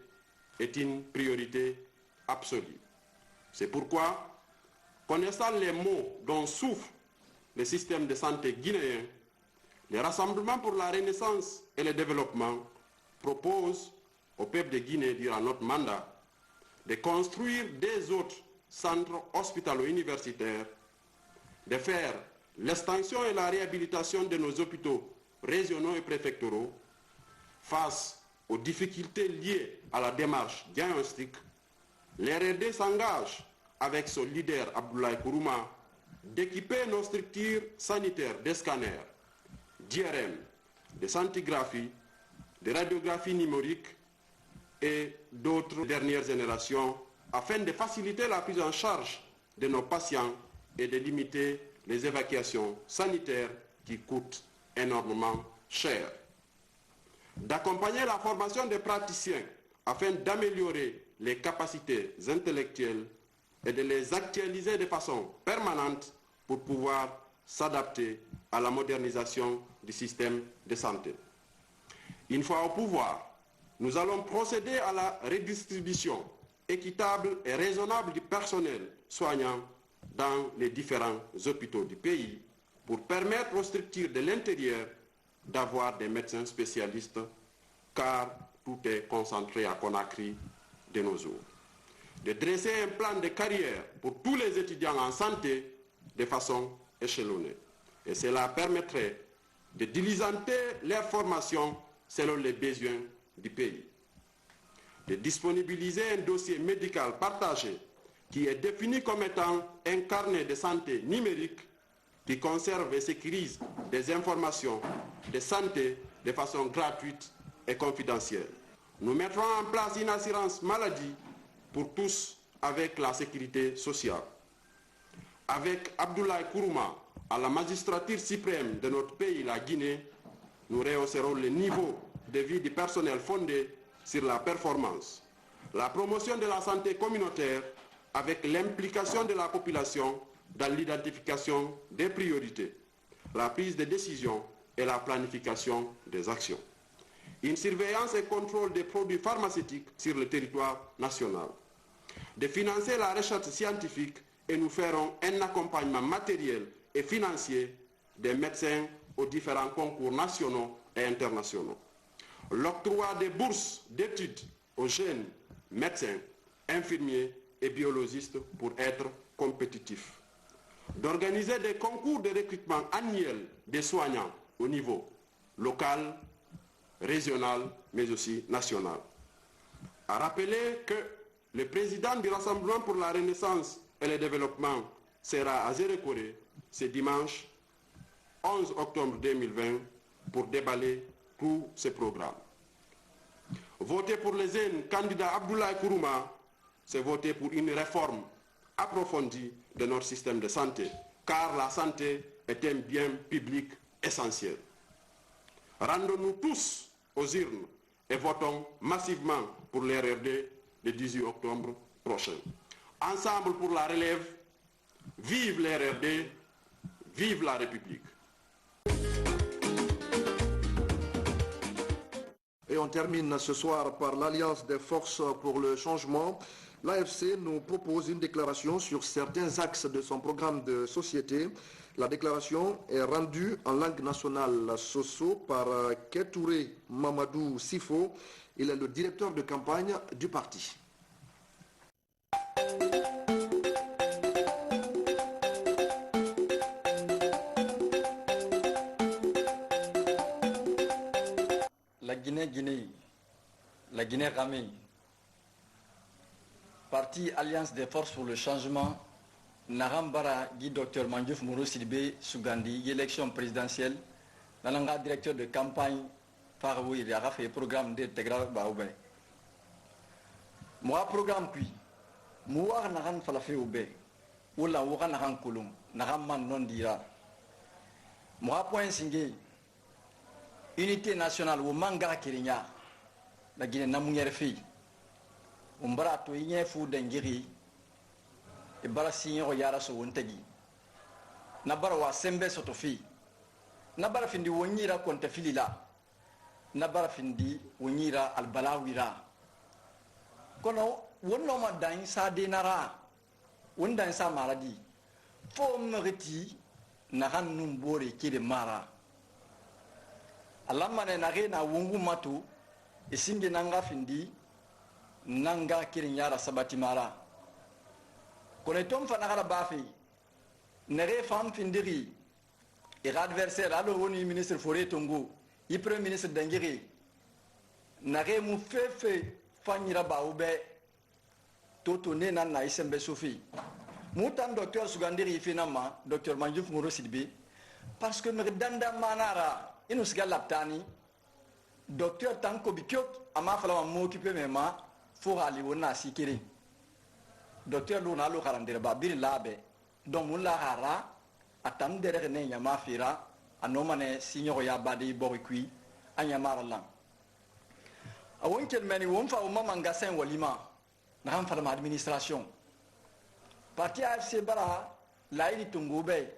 C: est une priorité absolue. C'est pourquoi, connaissant les maux dont souffre le système de santé guinéen, le Rassemblement pour la Renaissance et le Développement propose au peuple de Guinée durant notre mandat de construire des autres centres hospitalo-universitaires, de faire l'extension et la réhabilitation de nos hôpitaux régionaux et préfectoraux face aux difficultés liées à la démarche diagnostique. L'RRD s'engage avec son leader Abdoulaye Kourouma d'équiper nos structures sanitaires de scanners, d'IRM, de scintigraphie, de radiographie numérique et d'autres dernières générations afin de faciliter la prise en charge de nos patients et de limiter les évacuations sanitaires qui coûtent énormément cher. D'accompagner la formation des praticiens afin d'améliorer les capacités intellectuelles et de les actualiser de façon permanente pour pouvoir s'adapter à la modernisation du système de santé. Une fois au pouvoir, nous allons procéder à la redistribution équitable et raisonnable du personnel soignant dans les différents hôpitaux du pays pour permettre aux structures de l'intérieur d'avoir des médecins spécialistes car tout est concentré à Conakry de nos jours. De dresser un plan de carrière pour tous les étudiants en santé de façon échelonnée. Et cela permettrait de diligenter leur formation selon les besoins du pays. De disponibiliser un dossier médical partagé qui est défini comme étant un carnet de santé numérique qui conserve et sécurise des informations de santé de façon gratuite et confidentielle. Nous mettrons en place une assurance maladie pour tous avec la sécurité sociale. Avec Abdoulaye Kourouma à la magistrature suprême de notre pays, la Guinée, nous rehausserons le niveau de vie du personnel fondé sur la performance, la promotion de la santé communautaire avec l'implication de la population dans l'identification des priorités, la prise de décisions et la planification des actions. Une surveillance et contrôle des produits pharmaceutiques sur le territoire national. De financer la recherche scientifique et nous ferons un accompagnement matériel et financier des médecins aux différents concours nationaux et internationaux. L'octroi des bourses d'études aux jeunes médecins, infirmiers et biologistes pour être compétitifs. D'organiser des concours de recrutement annuels des soignants au niveau local, régional, mais aussi national. À rappeler que le président du Rassemblement pour la Renaissance et le Développement sera à Zérekoré ce dimanche 11 octobre 2020 pour déballer tous ces programmes. Voter pour les jeunes candidats Abdoulaye Kourouma, c'est voter pour une réforme approfondie de notre système de santé, car la santé est un bien public essentiel. Rendons-nous tous aux urnes et votons massivement pour l'RRD le 18 octobre prochain. Ensemble pour la relève, vive l'RRD, vive la République.
B: Et on termine ce soir par l'Alliance des forces pour le changement. L'AFC nous propose une déclaration sur certains axes de son programme de société. La déclaration est rendue en langue nationale Soso par Ketouré Mamadou Sifo. Il est le directeur de campagne du parti.
E: La Guinée, la Guinée ramée, Parti Alliance des forces pour le changement, Narambara, Guy Dr Mandiouf Mouro Sidibé Sougandi, élection présidentielle, Nalanga directeur de campagne, Farou, il a fait programme d'intégration Baoubé. Moi, programme puis, moi, Naran Falafé Oubé, ou la Ouran Naran Kolum, Naramman non dira. Moi, point singé. Unité nationale au Manga Kirinya, la Guinée Namounière-Fi, Umbrato Inefu d'Engiri, et Barassigno Yara Sowontegi, Nabarawa Sembe Sotofi, Nabarafindi Wonira Contefilila, Nabarafindi Wonira Albalawira. Kono, Wonoma Dain Sa Denara, Wondan Sa Maradi, Fo Meriti, Nahan Numbore Kiri Mara. Alamane nage na wungu matu isinge nanga findi nanga kirinyara sabati mara kone tom fa nagara bafi nage fam findiri et adversaire alo woni ministre Foré Tongo i premier ministre Dangiri nage mu fefe fanyira baube toto ne nan na isembe sofi mutan docteur Sougandiri finama docteur Mandiouf Mouro Sidibé parce que me danda manara inu siga laptani docteur Tanko Bikyot ama fala mo occupé mema fo hali wona sikiri docteur luna lo karandere ba bir labe donc mun la hara atam dere ne nyama fira anomane sinyo ya badi borikui anyama lan awon kel meni won fa umma mangasen walima na han fala administration parti AFC bara laidi tungube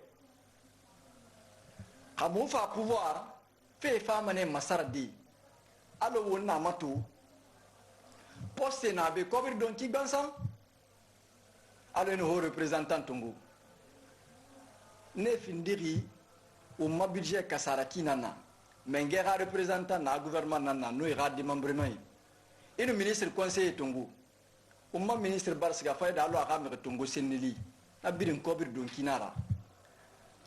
E: kamu fa pouvoir fait femme masardi allo wonna matu poste na be kobir don ki bansam allo no représentant tungu ne findiri o ma budget kasara kinana mengera représentant na gouvernement nana no ira démembrement inu ministre conseiller tungu o ma ministre barsiga fayda allo aka me tungu senili na birin kobir don kinara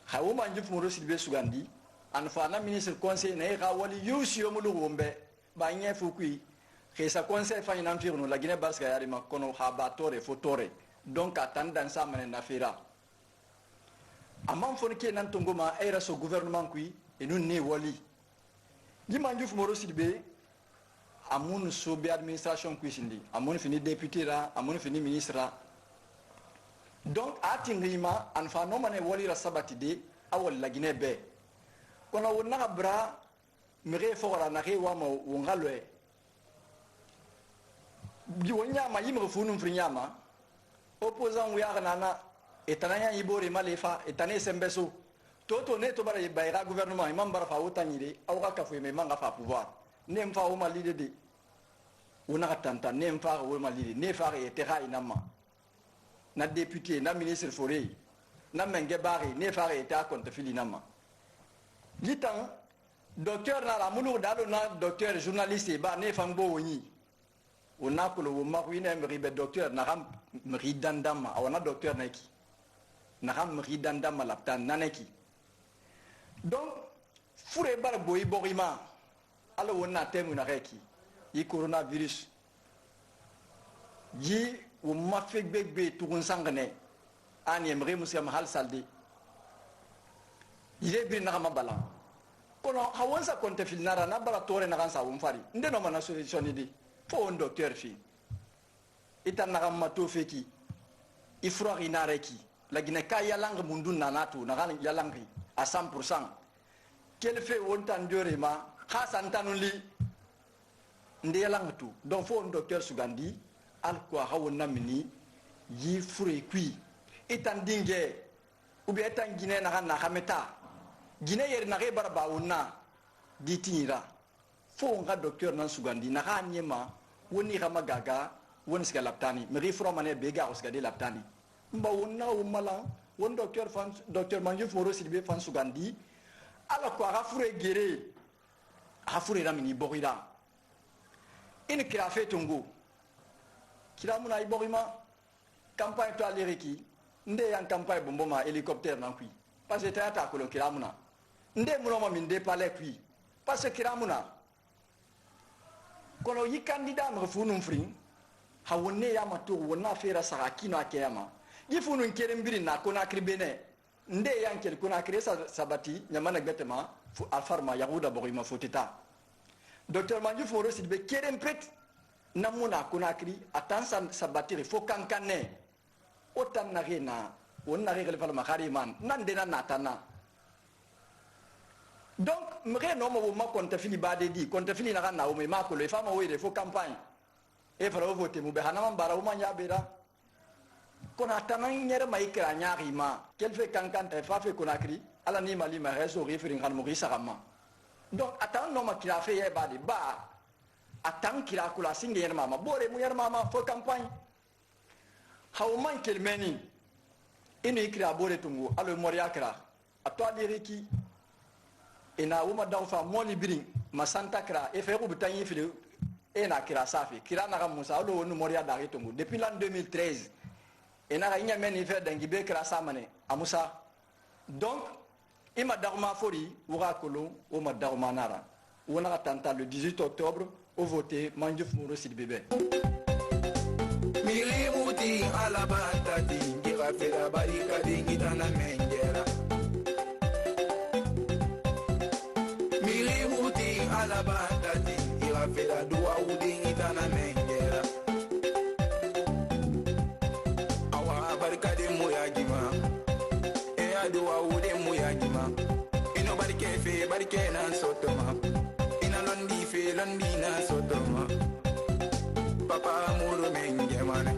E: hawo Mandiouf Mouro Sidibé Sougandi an fana ministre conseil na ga wali yusi yomulu wombe ba nye fukui khesa conseil fa ina mfirno la Guinée Barska yari makono habatore fotore donc attendant ça manen afira amam fonke nan tongoma era so gouvernement kui et nous ne wali di Mandiouf Mouro Sidibé amun so be administration kui sindi amun fini député ra amun fini ministre ra donc atingima an fa no mané wali ra sabati de awol la Guinée be kono wona bra mere fora na rewa mo wongalwe bi wonya ma yimre funu frinyama opposant wi arnana etananya ibore malefa etane sembeso toto ne to bara bayra gouvernement imam bara fa wotanyire awka kafu me manga fa pouvoir ne mfa o malide de wona tanta ne mfa o malide ne fa etera inama na député na ministre Foré na menge bari ne fa eta konta filinama litan docteur na la mulu dalo na docteur journaliste ba ne fambo woni ona ko lo makwina mribe docteur na ram mridandama awana docteur neki na ram mridandama laptan naneki donc fure bar boy borima ala wona temu na reki yi coronavirus yi o mafek begbe tukun sangane ani emre musia mahal saldi il est bien na bala kono hawansa konte fil nara na bala tore na kansa won fari ndeno mana solution idi
F: fo un docteur fi itan na mato feki ifra inareki la Guinée ka yalang mundun nanatu na yalangi à 100%. Quel fait wontan diorema khasan tanuli ndeyalang tu donc fo un docteur sugandi al quoi hawona mini yi fure kui itan dingue ou bien etan Guinée na hameta Guinée yer na barba wonna ditira fo nga docteur nan sugandi na nyema woni kama gaga woni ska laptani me rifro mané bega ska de laptani mba wonna umala won docteur Manjuf Moro Sidibé fan sugandi ala ko aga fure gere aga fure ramini borida in kira fe tungu kira muna iborima campagne to alereki nde yan campagne bomboma hélicoptère nan kui parce que tata ko kira muna nde muloma min de palais kui parce que kira muna kono yi candidat me funum fring ha wonne ya mato wonna fera sarakino akeyama yi funun kerembiri na kona kribene nde yankel kona kresa sabati nyamana gbetema fu alfarma yahuda borima foteta docteur Manjuf Moro Sidibé kerempet namuna kona kri atansa sabati fo kankane otan na rena wonna rele fala makari man nande na natana donc mre no mo ma konta fili bade di konta fili na kana o me ma ko le fama we de fo campagne e fara voter mu be hanama bara o manya bera kona tanan nyere mai kra nyaari ma kel fe kankan e fa fe kona kri ala ni mali ma reso refering kan mo risarama donc atan no ma kira fe e bade ba atan kira kula singe yer mama bore mu yer mama fo campagne haw man kel meni inu ikra bore tungu alo moria kra atwa direki ina wuma dawfa moli biring masanta kra e fe ko butanyi fi e na kira safi kira na musa alo wonu moria dari tungu depuis l'an 2013 et na inya meni fe dangi be kra samane amusa donc ima darma fori wura kolo o ma darma nara wona tanta le 18 octobre au voter Manjuf Moro Sidibé
H: mili muti alabata dingi rafira barika dingi tana menjera mili muti alabata dingi rafira dua udingi tana menjera awa barika de muyajima e adua ude muyajima ino barike fe barike nan sotoma ina londi fe londi nan sotoma papa muro menjemane.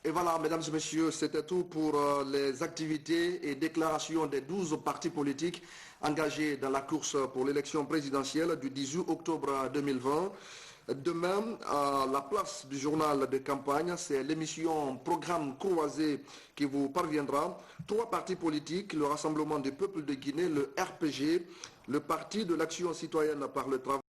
B: Et voilà, mesdames et messieurs, c'était tout pour les activités et déclarations des 12 partis politiques engagés dans la course pour l'élection présidentielle du 18 octobre 2020. Demain, à la place du journal de campagne, c'est l'émission Programme croisé qui vous parviendra. 3 partis politiques, le Rassemblement des peuples de Guinée, le RPG, le Parti de l'action citoyenne par le travail,